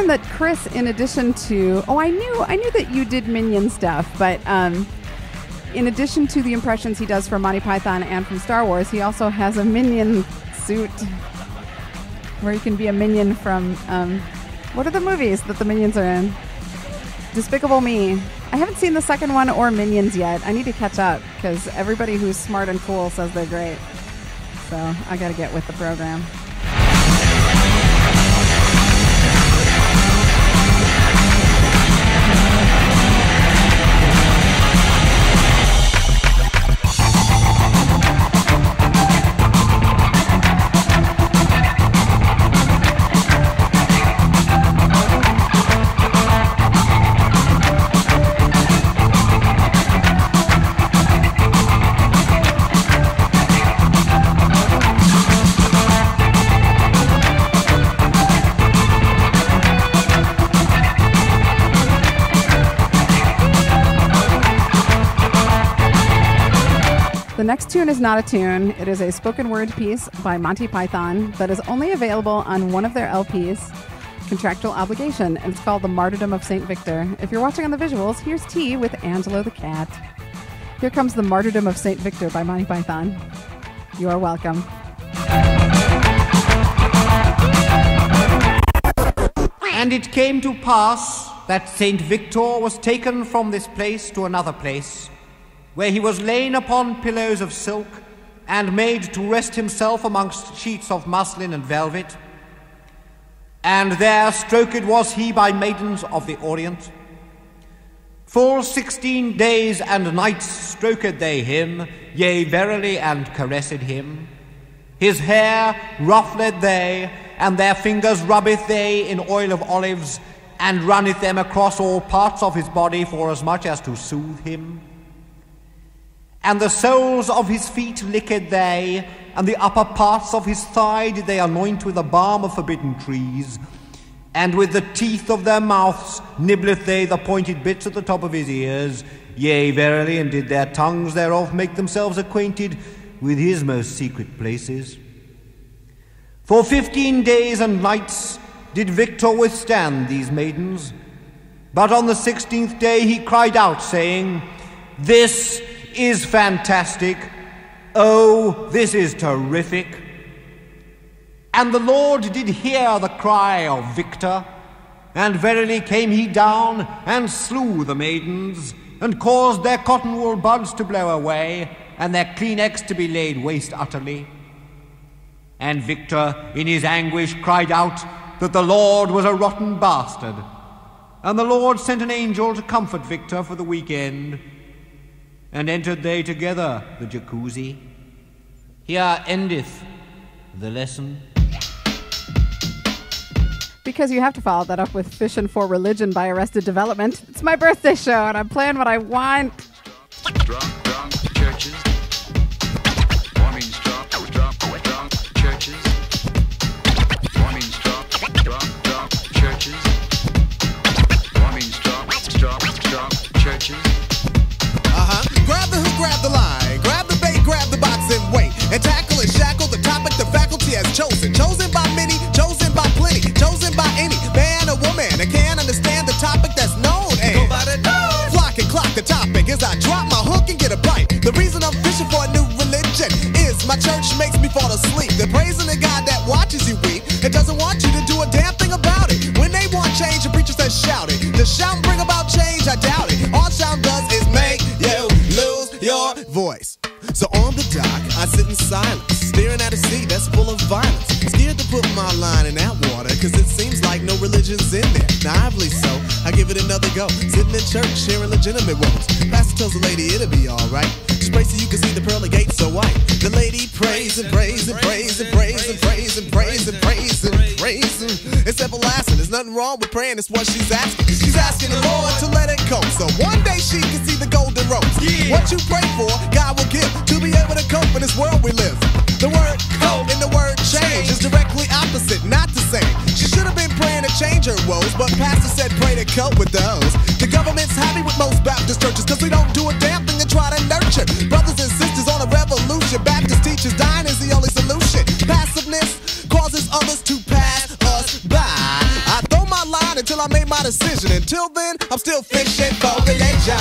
That Chris, in addition to I knew that you did Minion stuff, but in addition to the impressions he does from Monty Python and from Star Wars, he also has a Minion suit where you can be a Minion from what are the movies that the Minions are in? Despicable Me. I haven't seen the second one or Minions yet. I need to catch up because everybody who's smart and cool says they're great. So I got to get with the program. The next tune is not a tune. It is a spoken word piece by Monty Python that is only available on one of their LPs, Contractual Obligation, and it's called The Martyrdom of St. Victor. If you're watching on the visuals, here's T with Angelo the Cat. Here comes The Martyrdom of St. Victor by Monty Python. You are welcome. And it came to pass that St. Victor was taken from this place to another place, where he was lain upon pillows of silk, and made to rest himself amongst sheets of muslin and velvet. And there stroked was he by maidens of the Orient. Full 16 days and nights stroked they him, yea, verily, and caressed him. His hair ruffled they, and their fingers rubbeth they in oil of olives, and runneth them across all parts of his body, for as much as to soothe him. And the soles of his feet licked they, and the upper parts of his thigh did they anoint with the balm of forbidden trees. And with the teeth of their mouths nibbleth they the pointed bits at the top of his ears. Yea, verily, and did their tongues thereof make themselves acquainted with his most secret places. For 15 days and nights did Victor withstand these maidens. But on the 16th day he cried out, saying, "This is fantastic. Oh, this is terrific." And the Lord did hear the cry of Victor, and verily came he down and slew the maidens, and caused their cotton wool buds to blow away, and their Kleenex to be laid waste utterly. And Victor in his anguish cried out that the Lord was a rotten bastard. And the Lord sent an angel to comfort Victor for the weekend, and entered they together the jacuzzi. Here endeth the lesson. Because you have to follow that up with Fishin' for Religion by Arrested Development. It's my birthday show, and I'm playing what I want. Drunk churches. One means drunk churches. One means drunk churches. So on the dock, I sit in silence, staring at a sea that's full of violence. Scared to put my line in that water, cause it seems like no religion's in there. Naively so, I give it another go. Sitting in church, sharing legitimate woes. Pastor tells the lady it'll be alright. Just pray so you can see the pearly gates so white. The lady prays and prays and prays and prays and prays and prays and prays and prays. It's everlasting, there's nothing wrong with praying, it's what she's asking. She's asking the Lord to let it go, so one day she can see the golden rose. What you pray for, God will give, to be able to cope in this world we live. The word cope and the word change is directly opposite, not the same. She should have been praying to change her woes, but pastor said pray to cope with those. The government's happy with most Baptist churches, cause we don't do a damn thing to try to nurture brothers and sisters on a revolution. Baptist teachers dying is the only solution. Passiveness causes others to pass us by. I throw my line until I make my decision. Until then, I'm still fishing for religion.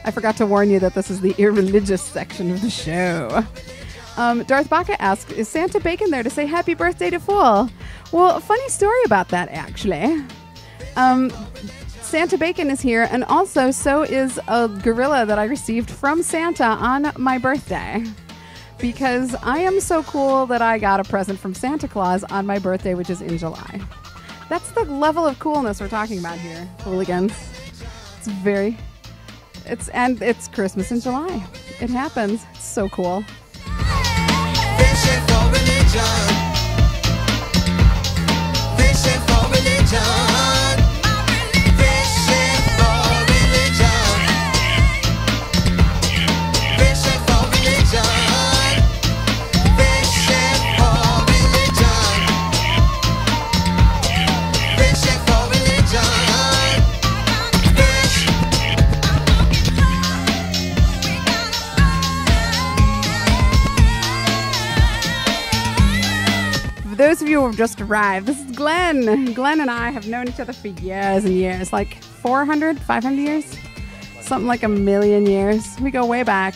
I forgot to warn you that this is the irreligious section of the show. Darth Baca asks, is Santa Bacon there to say happy birthday to Fool? Well, a funny story about that, actually. Santa Bacon is here, and also so is a gorilla that I received from Santa on my birthday. Because I am so cool that I got a present from Santa Claus on my birthday, which is in July. That's the level of coolness we're talking about here, hooligans. It's Christmas in July. It happens. It's so cool. Fishing for religion. Fishing for religion. Fishing for religion. Fishing for religion. Fishing for religion. Fishing for religion. For those of you who have just arrived, this is Glenn. Glenn and I have known each other for years and years, like 400, 500 years? Something like 1,000,000 years. We go way back.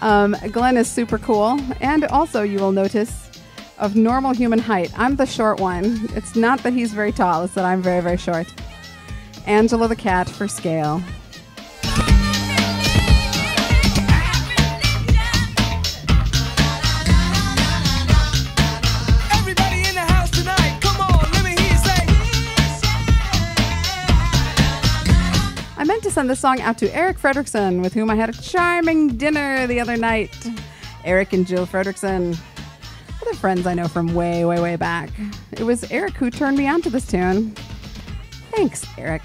Glenn is super cool, and also you will notice of normal human height. I'm the short one. It's not that he's very tall, it's that I'm very, very short. Angela the cat for scale. I meant to send this song out to Eric Fredrickson, with whom I had a charming dinner the other night. Eric and Jill Fredrickson, other friends I know from way, way, way back. It was Eric who turned me on to this tune. Thanks, Eric.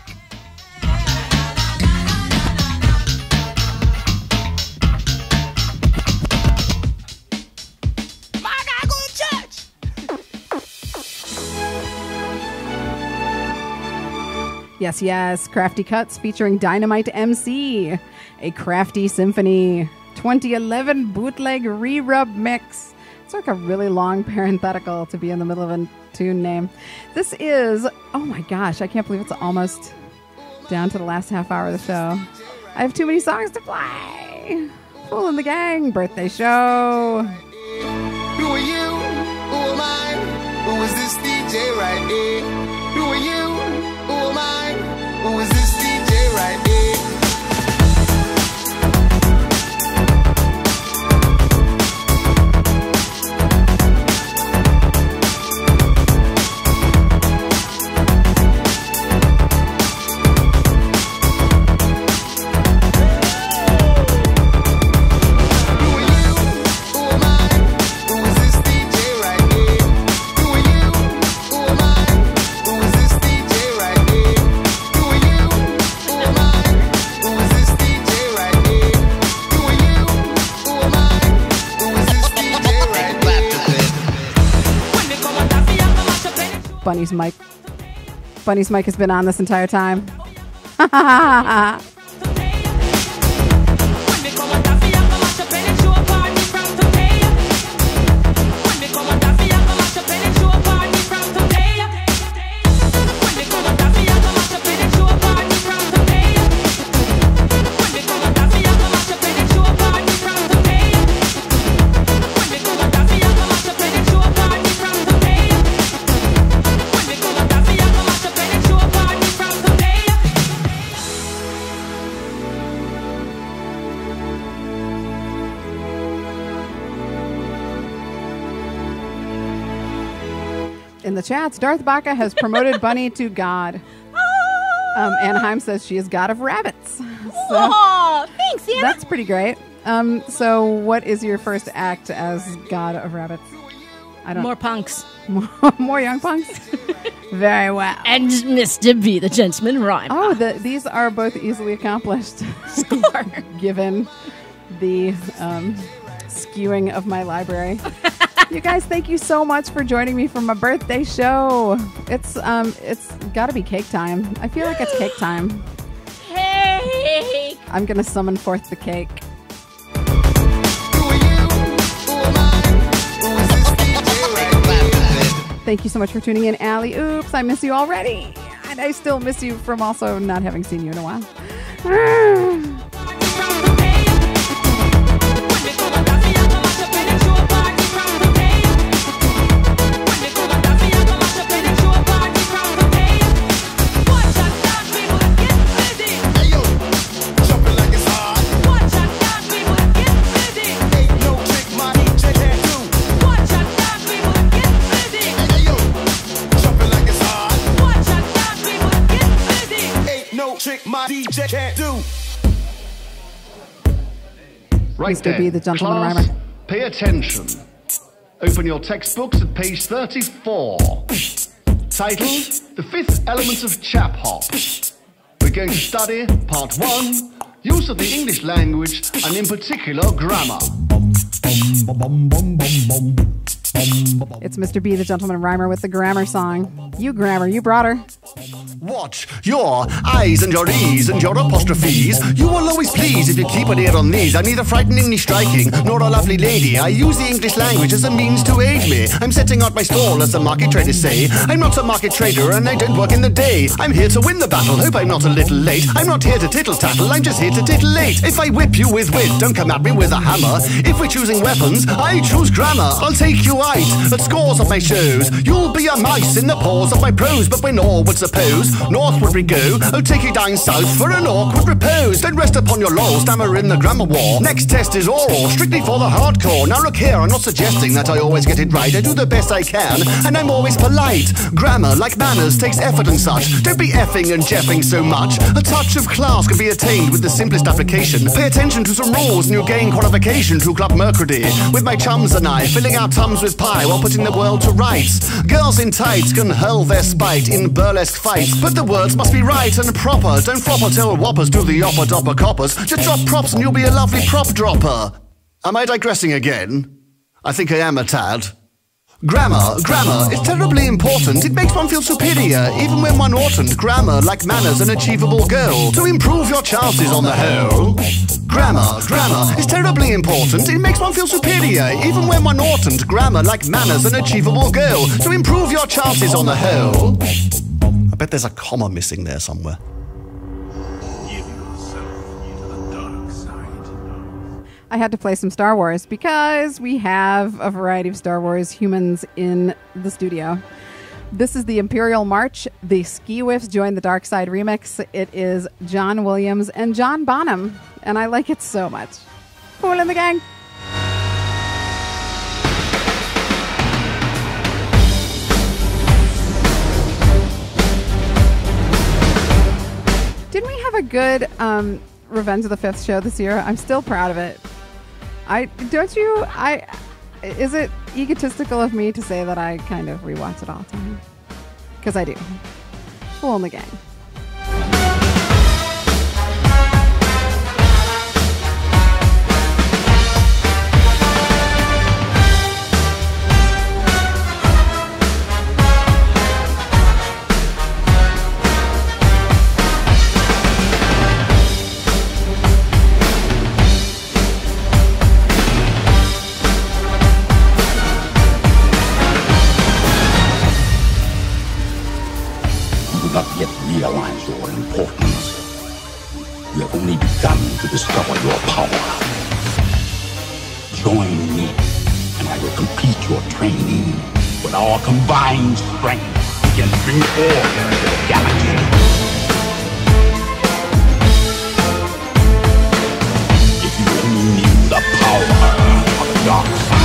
Yes, yes, Crafty Cuts featuring Dynamite MC, a Crafty Symphony, 2011 bootleg re-rub mix. It's like a really long parenthetical to be in the middle of a tune name. This is, oh my gosh, I can't believe it's almost down to the last half hour of the show. I have too many songs to play. Fool and the Gang, birthday show. Who are you? Who am I? Who is this DJ right here? Who are you? Who am I? Who is this DJ right here? Bunny's mic. Bunny's mic has been on this entire time. in the chats, Darth Baca has promoted Bunny to God. Anaheim says she is God of Rabbits. Aw, thanks, Anna. That's pretty great. So what is your first act as God of Rabbits? I don't. More punks. More young punks? Very well. And Mr. B, the gentleman rhyme. Oh, these are both easily accomplished. Score. Given the skewing of my library. You guys, thank you so much for joining me for my birthday show. It's got to be cake time. I feel like it's cake time. Cake. I'm going to summon forth the cake. Thank you so much for tuning in, Allie. Oops, I miss you already. And I still miss you from also not having seen you in a while. My DJ can't do. Right Mr. B, the gentleman rhymer. Pay attention. Open your textbooks at page 34. Titled, The Fifth Element of Chap Hop. We're going to study Part 1, use of the English language, and in particular, grammar. It's Mr. B, the gentleman rhymer, with the grammar song. You grammar, you brought her. Watch your I's and your E's and your apostrophes. You will always please if you keep an ear on these. I'm neither frighteningly striking nor a lovely lady. I use the English language as a means to aid me. I'm setting out my stall, as the market traders say. I'm not a market trader and I don't work in the day. I'm here to win the battle, hope I'm not a little late. I'm not here to tittle-tattle, I'm just here to titillate. If I whip you with wit, don't come at me with a hammer. If we're choosing weapons, I choose grammar. I'll take you out at scores of my shows. You'll be a mouse in the paws of my prose. But when all would suppose northward we go, I'll take you down south for an awkward repose. Don't rest upon your laurels, stammer in the grammar war. Next test is oral, strictly for the hardcore. Now look here, I'm not suggesting that I always get it right. I do the best I can, and I'm always polite. Grammar, like manners, takes effort and such. Don't be effing and jeffing so much. A touch of class can be attained with the simplest application. Pay attention to some rules and you'll gain qualification to Club Mercury. With my chums and I, filling our tums with pie while putting the world to rights. Girls in tights can hurl their spite in burlesque fights, but the words must be right and proper. Don't flopper till whoppers do the opper dopper coppers. Just drop props and you'll be a lovely prop dropper. Am I digressing again? I think I am a tad. Grammar is terribly important. It makes one feel superior, even when one oughtn't. Grammar, like manners, an achievable goal to improve your chances on the whole. Grammar is terribly important. It makes one feel superior, even when one oughtn't. Grammar, like manners, an achievable goal to improve your chances on the whole. I bet there's a comma missing there somewhere. I had to play some Star Wars because we have a variety of Star Wars humans in the studio. This is the Imperial March. The Ski Whiffs join the Dark Side remix. It is John Williams and John Bonham, and I like it so much. Fool in the Gang. Didn't we have a good Revenge of the Fifth show this year? I'm still proud of it. Is it egotistical of me to say that I kind of rewatch it all the time? Because I do. Fool in the Gang. Not yet realize your importance. You have only begun to discover your power. Join me, and I will complete your training. With our combined strength, we can bring order to the galaxy. If you only knew the power of the dark side.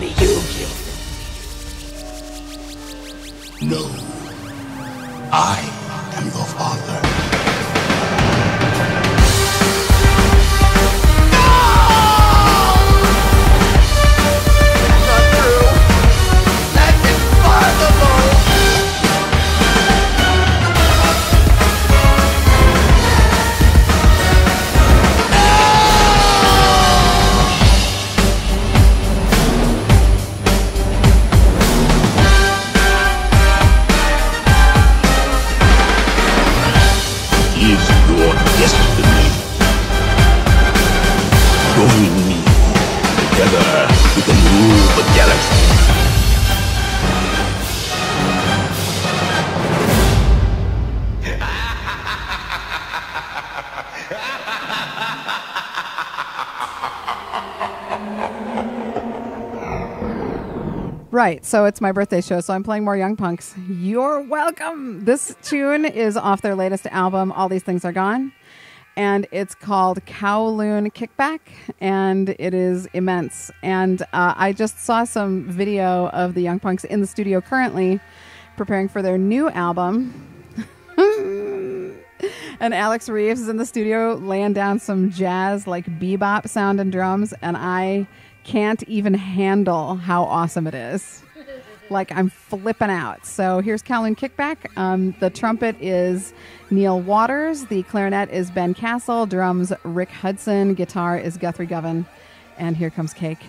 Only you killed him. No. I am your father. Destiny. Join me. Together we can rule the galaxy. Right, so it's my birthday show, so I'm playing more Young Punks. You're welcome. This tune is off their latest album, All These Things Are Gone, and it's called Kowloon Kickback, and it is immense. And I just saw some video of the Young Punks in the studio currently preparing for their new album. And Alex Reeves is in the studio laying down some jazz, like bebop sound and drums, and I can't even handle how awesome it is. Like, I'm flipping out. So here's Kowloon Kickback. The trumpet is Neil Waters. The clarinet is Ben Castle. Drums, Rick Hudson. Guitar is Guthrie Govan. And here comes Cake.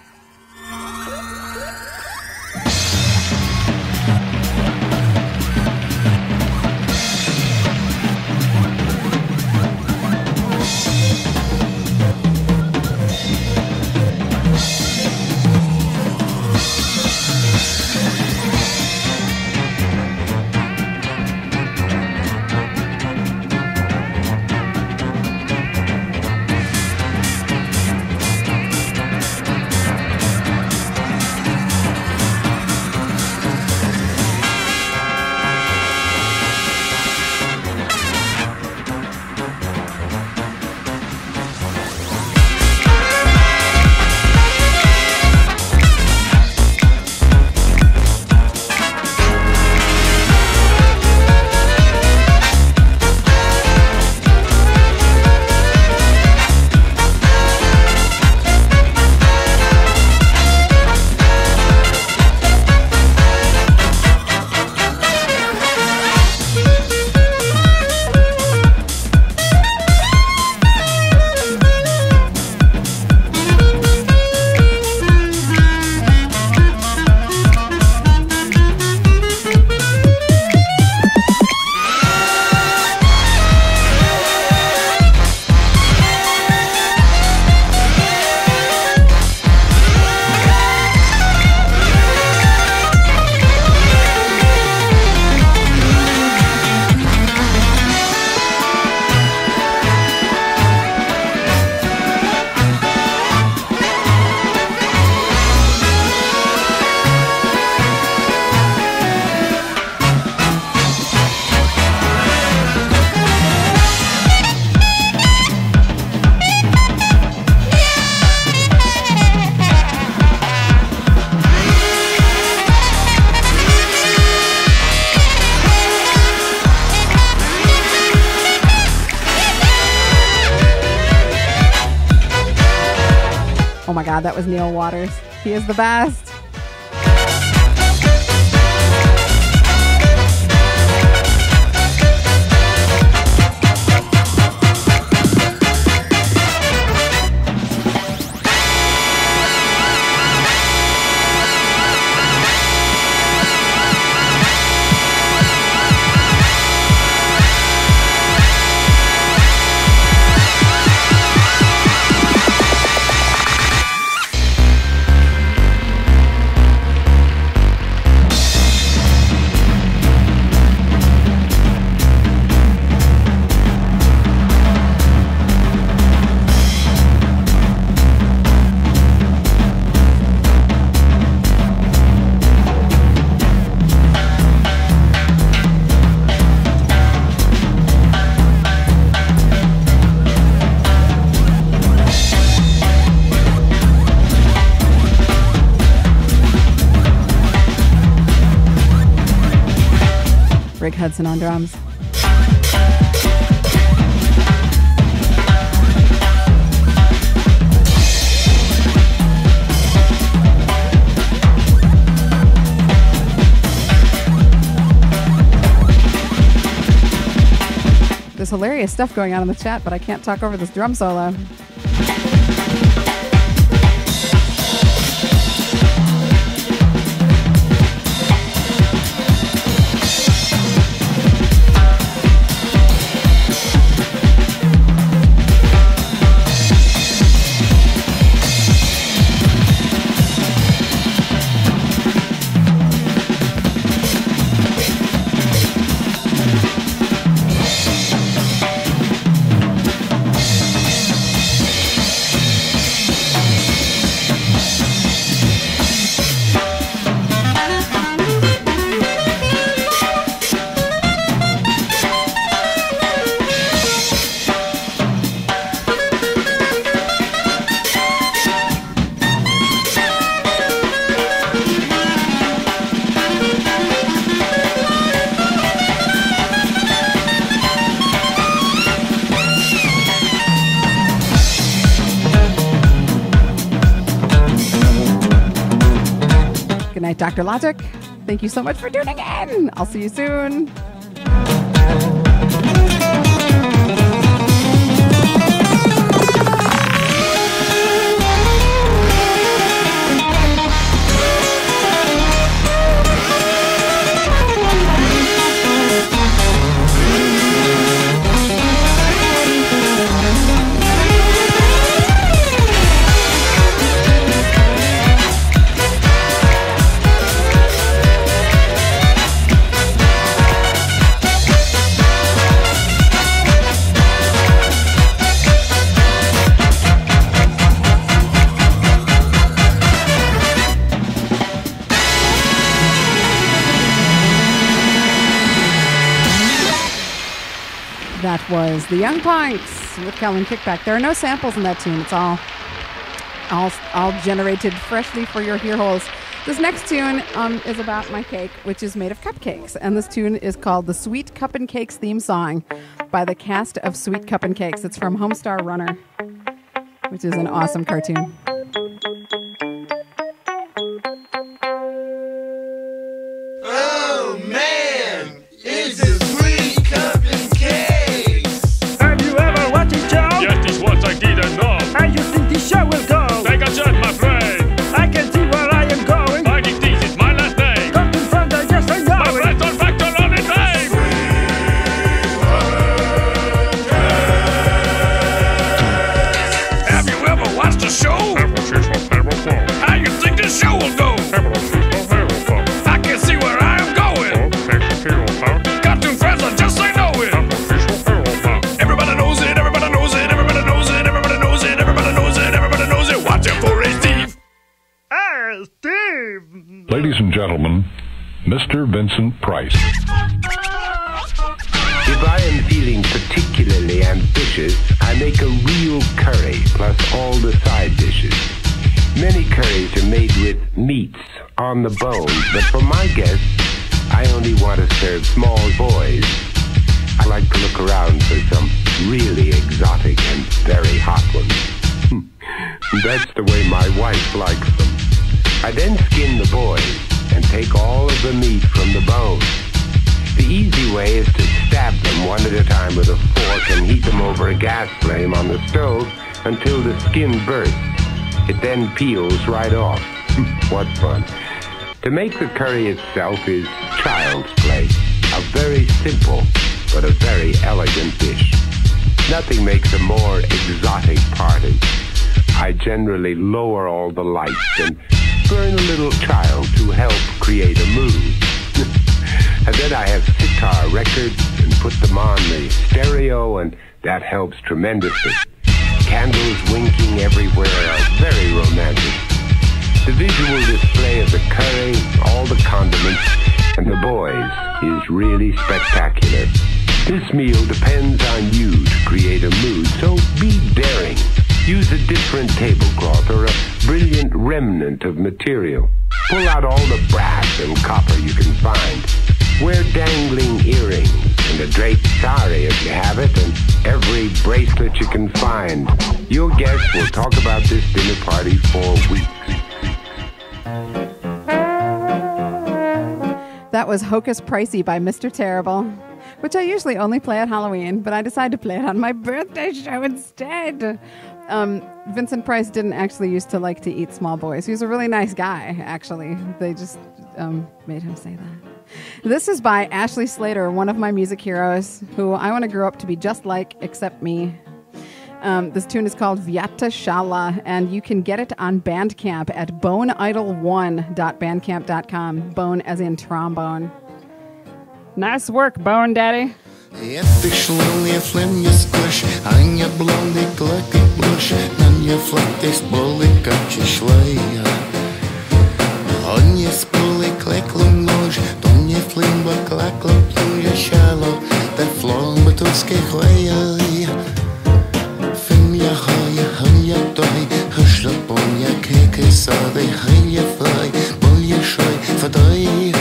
Oh my God, that was Neil Waters. He is the best. Rick Hudson on drums. There's hilarious stuff going on in the chat, but I can't talk over this drum solo. Dr. Logic, thank you so much for tuning in. I'll see you soon. That was the Young Punks with Calvin Kickback. There are no samples in that tune. It's all generated freshly for your ear holes. This next tune is about my cake, which is made of cupcakes. And this tune is called the Sweet Cup and Cakes theme song by the cast of Sweet Cup and Cakes. It's from Homestar Runner, which is an awesome cartoon. Oh, man! It's a sweet cup and cakes! Have you ever watched it, Joe? Yes, this what I didn't know. How you think this show will go? Take a shot, my friend. I can see where I am going. I think this is my last name. Come in front, I guess I know my it. friends are factor on its name. Have you ever watched the show? How you think this show will go? I can see where I am going. Cartoon friends are just I know it. Everybody knows it, everybody knows it, everybody knows it, everybody knows it, everybody knows it, everybody knows it. Watch it for a Steve. Hey, Steve! Ladies and gentlemen, Mr. Vincent Price. If I am feeling particularly ambitious, I make a real curry plus all the side dishes. Many curries are made with meats on the bone, but for my guests, I only want to serve small boys. I like to look around for some really exotic and very hot ones. That's the way my wife likes them. I then skin the boys and take all of the meat from the bone. The easy way is to stab them one at a time with a fork and heat them over a gas flame on the stove until the skin bursts. It then peels right off. What fun. To make the curry itself is child's play. A very simple but a very elegant dish. Nothing makes a more exotic party. I generally lower all the lights and burn a little child to help create a mood. And then I have sitar records and put them on the stereo, and that helps tremendously. Candles winking everywhere are very romantic. The visual display of the curry, all the condiments, and the boys is really spectacular. This meal depends on you to create a mood, so be daring. Use a different tablecloth or a brilliant remnant of material. Pull out all the brass and copper you can find. Wear dangling earrings and a draped sari if you have it, and every bracelet you can find. Your guests will talk about this dinner party for weeks. That was Hocus Pricey by Mr. Terrible, which I usually only play at Halloween, but I decided to play it on my birthday show instead. Vincent Price didn't actually used to like to eat small boys. He was a really nice guy, actually. They just made him say that. This is by Ashley Slater, one of my music heroes, who I want to grow up to be just like, except me. This tune is called Vyata Shala, and you can get it on Bandcamp at boneidol1.bandcamp.com. Bone as in trombone. Nice work, Bone Daddy. Я пришел, я флем, я сквозь, а я блонди, клаки, блуш, на мне флактис, боли, качи, шлая. Он не спули, клеклом нож, то не флим, баклаклом, я шало, та флом, батульский хвая. Фим я хая, хая той, хашлапон, я кеке сады, хая фай, бол я шой, фадай,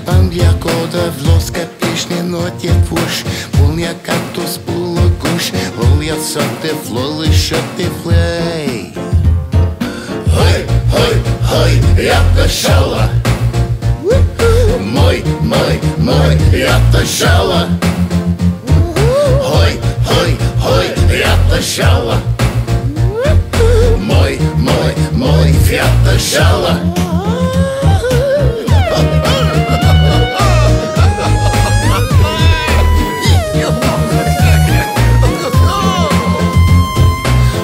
пам я кода, в лоска пишни, нот я фуш, пол я кактус, пула гуш, вол я саты, флолы, шаты, флей. Хай, хай, хай, я тащала. Мой, я тащала. Хой, хой, хой, я тащала. Мой, я тащала.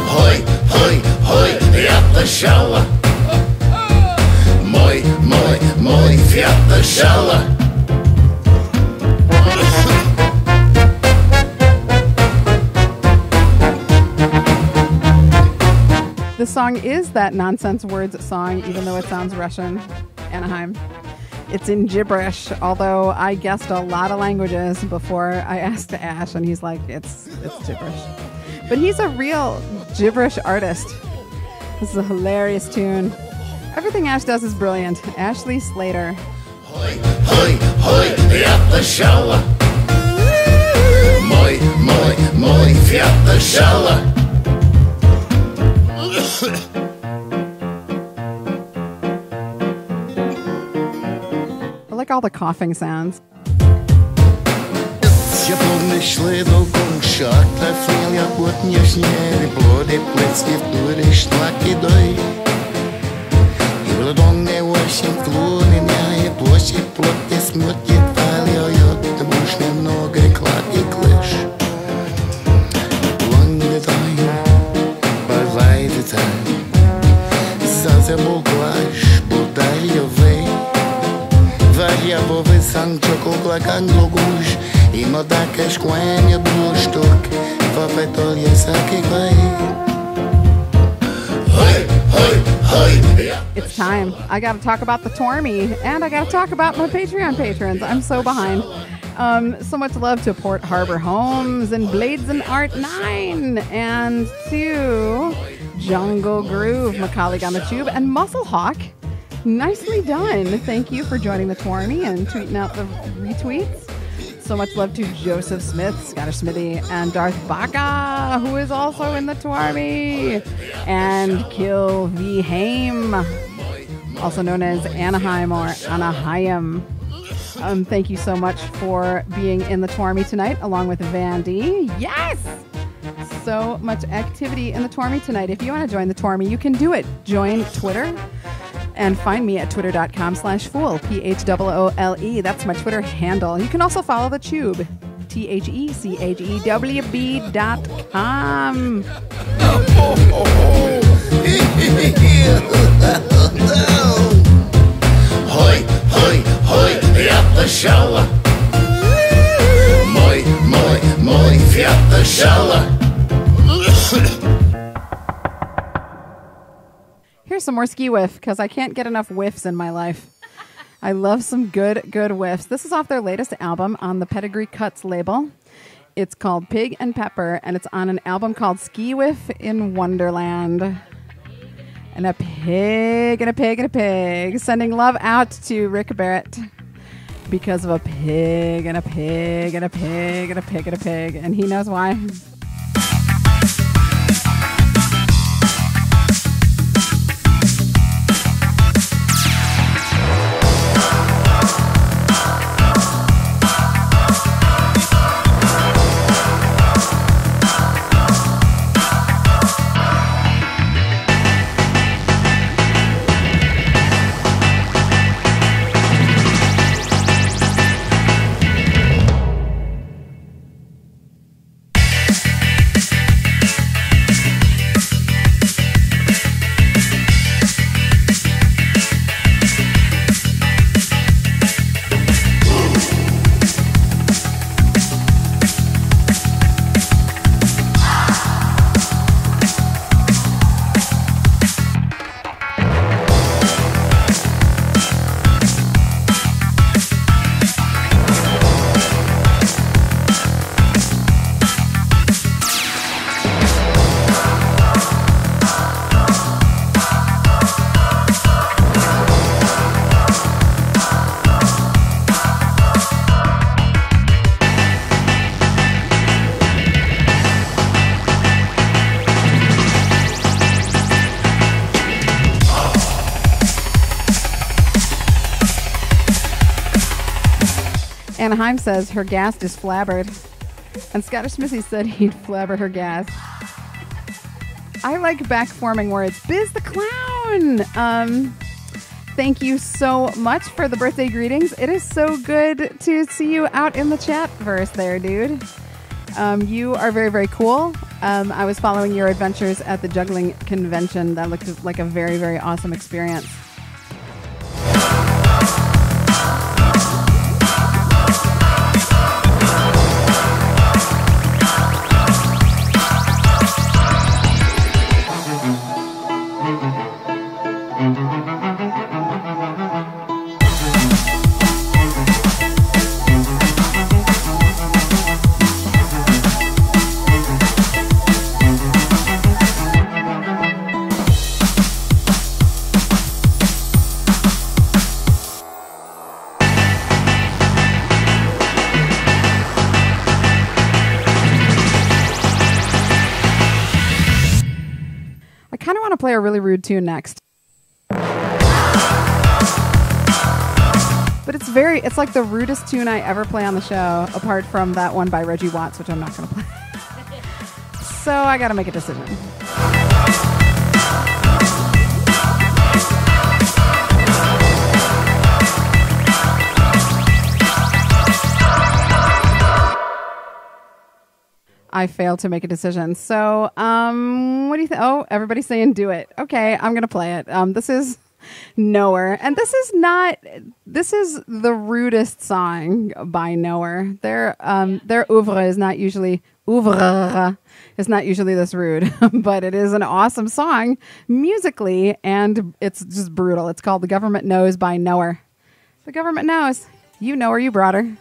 Хой, хой, хой, я тащала. Мой, я тащала. This song is that Nonsense Words song, even though it sounds Russian. Anaheim. It's in gibberish, although I guessed a lot of languages before I asked Ash, and he's like, it's gibberish. But he's a real gibberish artist. This is a hilarious tune. Everything Ash does is brilliant. Ashley Slater. Hoi, hoi, hoi, я тащала. Мой, я тащала. I like all the coughing sounds. Я помнишь долгом шаг, та флел я вот нежнее, плоды плески в туре шлаки дой. И в ладоне очень клоны меня, площадь плоти смотрит фаль, ты будешь немного клад и клыш. Long the time, but right the time. Zazebol clash, boдай your way. Varia bove sancho kokla kanglogush. I no takie szkłenie było sztuk, wapetolie saki klej. It's time. I got to talk about the Tormy, and I got to talk about my Patreon patrons. I'm so behind. So much love to Port Harbor Homes and Blades and Art 9, and to Jungle Groove, Macaulay on the Chewb, and Muscle Hawk. Nicely done. Thank you for joining the Tormy and tweeting out the retweets. So much love to Joseph Smith, Scottish Smithy, and Darth Baka, who is also in the Tormy, and Kill V. Haim, also known as Anaheim or Anaheim. Thank you so much for being in the Tormy tonight, along with Vandy. Yes! So much activity in the Tormy tonight. If you want to join the Tormy, you can do it. Join Twitter. And find me at twitter.com/fool, PHOOLE. That's my Twitter handle. You can also follow the Chewb, THECHEWB.com. Hoi, hoi, hoi, я тащала. Мой, я тащала. Here's some more ski whiff, because I can't get enough whiffs in my life. I love some good whiffs. This is off their latest album on the Pedigree Cuts label. It's called Pig and Pepper, and it's on an album called Ski Whiff in Wonderland. And a pig and a pig and a pig. Sending love out to Rick Barrett. because of a pig and a pig and a pig and a pig and a pig, and he knows why. Anaheim says her gas is flabbered. And Scottish Smithy said he'd flabber her gas. I like back-forming words. Biz the Clown! Thank you so much for the birthday greetings. It is so good to see you out in the chat verse there, dude. You are very, very cool. I was following your adventures at the juggling convention. That looked like a very, very awesome experience. Play a really rude tune next. But it's like the rudest tune I ever play on the show, apart from that one by Reggie Watts, which I'm not going to play. So I got to make a decision. I failed to make a decision. So, what do you think? Oh, everybody's saying do it. Okay, I'm going to play it. This is Knower. And this is the rudest song by Knower. Their oeuvre is not usually this rude, but it is an awesome song musically, and it's just brutal. It's called The Government Knows by Knower. The government knows. You know her, you brought her.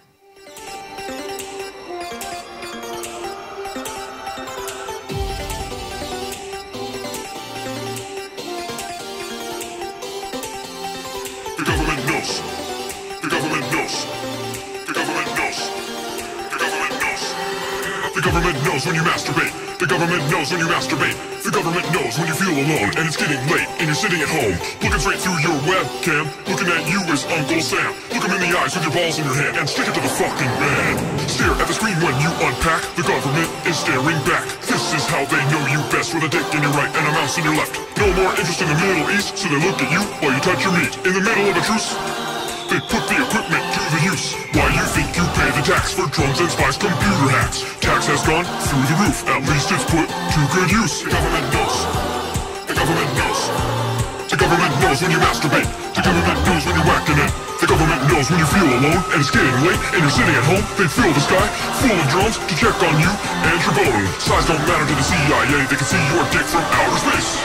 The government knows when you masturbate. The government knows when you masturbate. The government knows when you feel alone and it's getting late and you're sitting at home, looking straight through your webcam, looking at you as Uncle Sam. Look him in the eyes with your balls in your hand and stick it to the fucking man. Stare at the screen when you unpack. The government is staring back. This is how they know you best, with a dick in your right and a mouse in your left. No more interest in the Middle East, so they look at you while you touch your meat. In the middle of a truce, they put the equipment to the use. Why you think you pay the tax for drones and spies, computer hacks? Tax has gone through the roof, at least it's put to good use. The government knows. The government knows. The government knows when you masturbate. The government knows when you're whacking it. The government knows when you feel alone and it's getting late and you're sitting at home. They fill the sky full of drones to check on you and your bone. Size don't matter to the CIA, they can see your dick from outer space.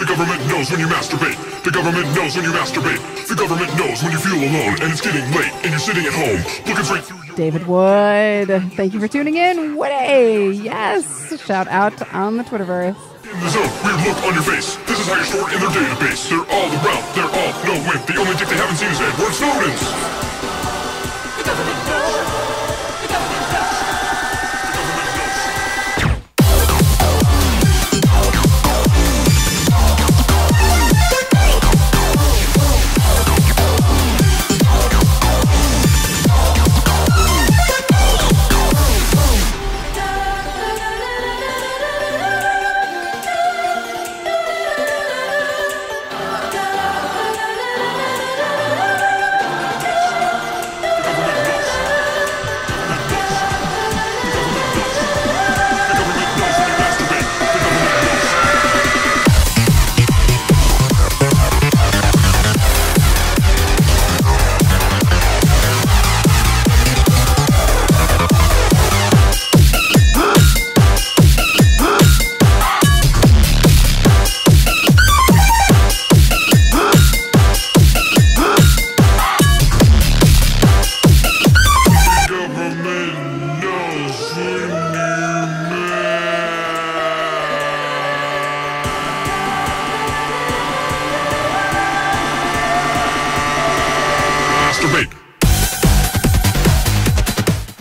The government knows when you masturbate. The government knows when you masturbate. The government knows when you feel alone and it's getting late and you're sitting at home looking straight through you. David Wood, thank you for tuning in. Woody, yes. Shout out on the Twitterverse. In the zone, weird look on your face. This is how you're stored in their database. They're all around. They're all no win. The only dick they haven't seen is Edward Snowden's. The government knows. The government knows.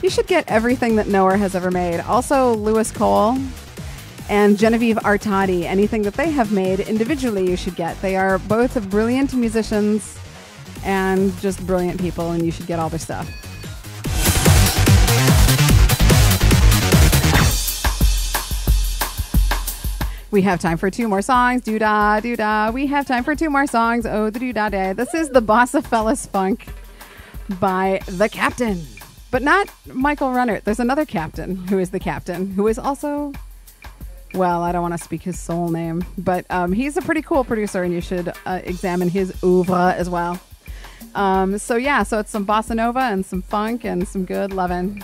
You should get everything that Noah has ever made. Also, Lewis Cole and Genevieve Artadi. Anything that they have made individually, you should get. They are both brilliant musicians and just brilliant people, and you should get all their stuff. We have time for 2 more songs. Doo-dah, doo-dah. We have time for 2 more songs. Oh, the doo-dah day. This is the Bossa Fellas Funk by The Captain. But not Michael Runner. There's another captain who is the captain, who is also, well, I don't want to speak his soul name, but he's a pretty cool producer, and you should examine his oeuvre as well. So it's some bossa nova and some funk and some good lovin'.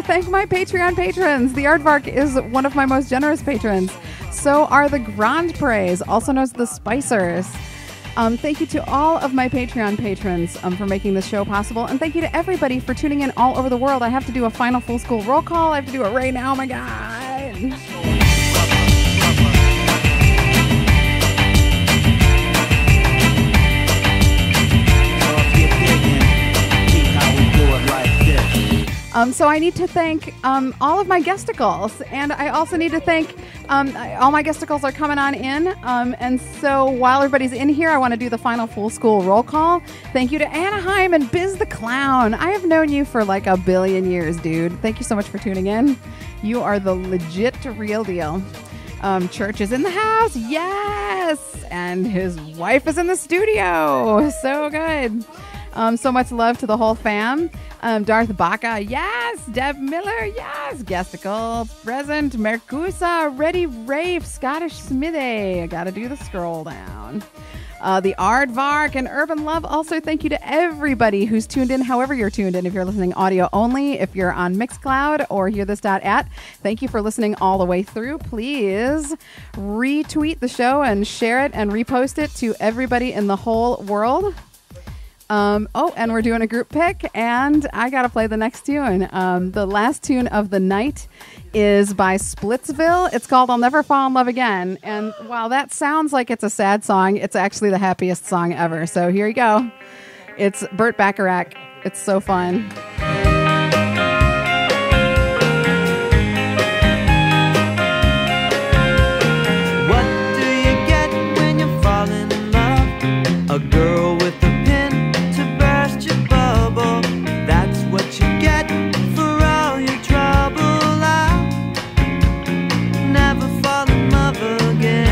Thank my Patreon patrons. The Aardvark is one of my most generous patrons. So are the Grand Prix, also known as the Spicers. Thank you to all of my Patreon patrons for making this show possible. And thank you to everybody for tuning in all over the world. I have to do a final full school roll call. I have to do it right now. Oh my God. So I need to thank all of my guesticles, and I also need to thank all my guesticles are coming on in. And so while everybody's in here, I want to do the final full school roll call. Thank you to Anaheim and Biz the Clown. I have known you for like a billion years, dude. Thank you so much for tuning in. You are the legit real deal. Church is in the house, yes, and his wife is in the studio. So good. So much love to the whole fam. Darth Baca, yes. Deb Miller, yes. Guesticle, present. Mercusa, Ready Rafe, Scottish Smithy. I gotta do the scroll down. the Aardvark, and Urban Love. Also, thank you to everybody who's tuned in, however you're tuned in. If you're listening audio only, if you're on Mixcloud or hearthis.at, thank you for listening all the way through. Please retweet the show and share it and repost it to everybody in the whole world. And we're doing a group pick, and I gotta play the next tune. The last tune of the night is by Splitsville. It's called I'll Never Fall in Love Again. And while that sounds like it's a sad song, it's actually the happiest song ever. So here you go. It's Burt Bacharach. It's so fun. What do you get when you're falling in love? A girl with a pin to burst your bubble. That's what you get for all your trouble. I'll never fall in love again.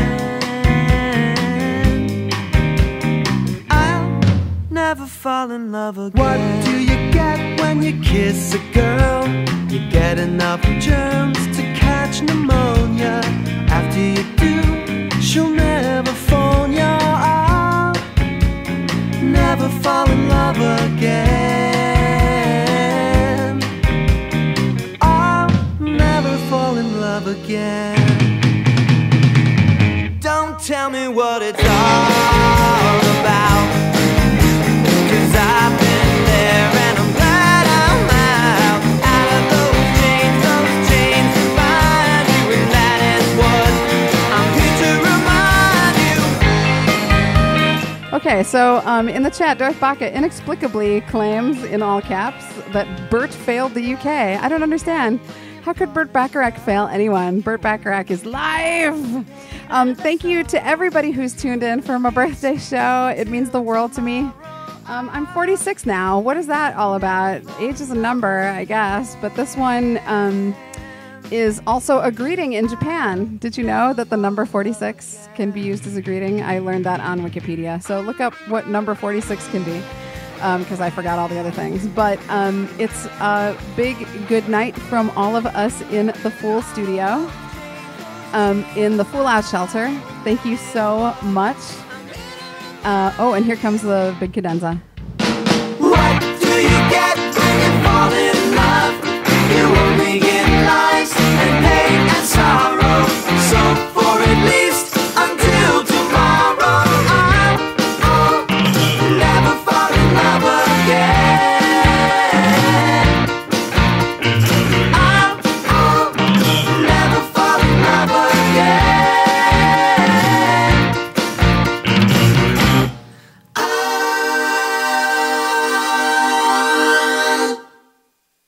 I'll never fall in love again. What do you get when you kiss a girl? You get enough germs to catch pneumonia. After you do, she'll never phone you. I'll never fall in love again. I'll never fall in love again. Don't tell me what it's all about, 'cause I've been there and I'm glad I'm out. Out of those chains bind you, and that is what I'm here to remind you. Okay, so in the chat, Darth Baca inexplicably claims, in all caps, that Burt failed the UK. I don't understand. How could Burt Bacharach fail anyone? Burt Bacharach is live! Thank you to everybody who's tuned in for my birthday show. It means the world to me. I'm 46 now. What is that all about? Age is a number, I guess. But this one is also a greeting in Japan. Did you know that the number 46 can be used as a greeting? I learned that on Wikipedia. So look up what number 46 can be, because I forgot all the other things. But it's a big good night from all of us in the Fool studio, in the Fool Out shelter. Thank you so much. And here comes the big cadenza. What do you get when you fall in love? You only get lies and pain and sorrow. So for at least until tomorrow, I'll never fall in love again. I'll never fall in love again.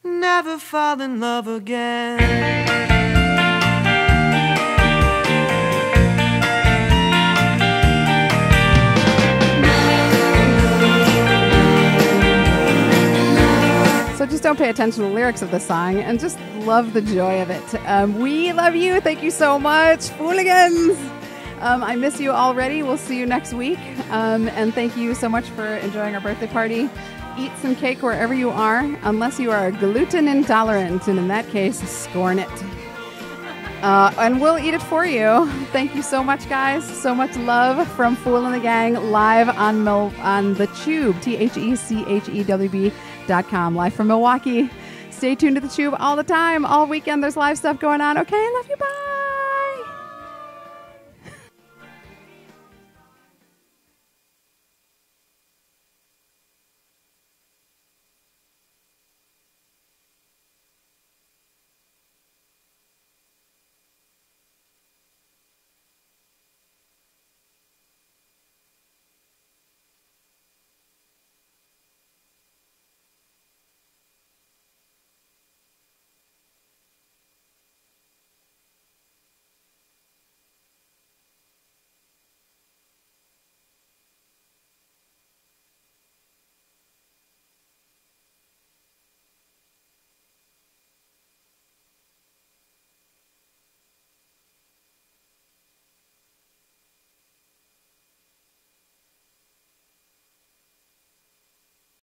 Never fall in love again. So just don't pay attention to the lyrics of the song and just love the joy of it. We love you. Thank you so much, Fooligans. I miss you already. We'll see you next week. And thank you so much for enjoying our birthday party. Eat some cake wherever you are, unless you are gluten intolerant, and in that case, scorn it. And we'll eat it for you. Thank you so much, guys. So much love from Fool and the Gang, live on the Chewb, THECHEWB.com, live from Milwaukee. Stay tuned to the Chewb all the time. All weekend, there's live stuff going on. Okay, love you. Bye.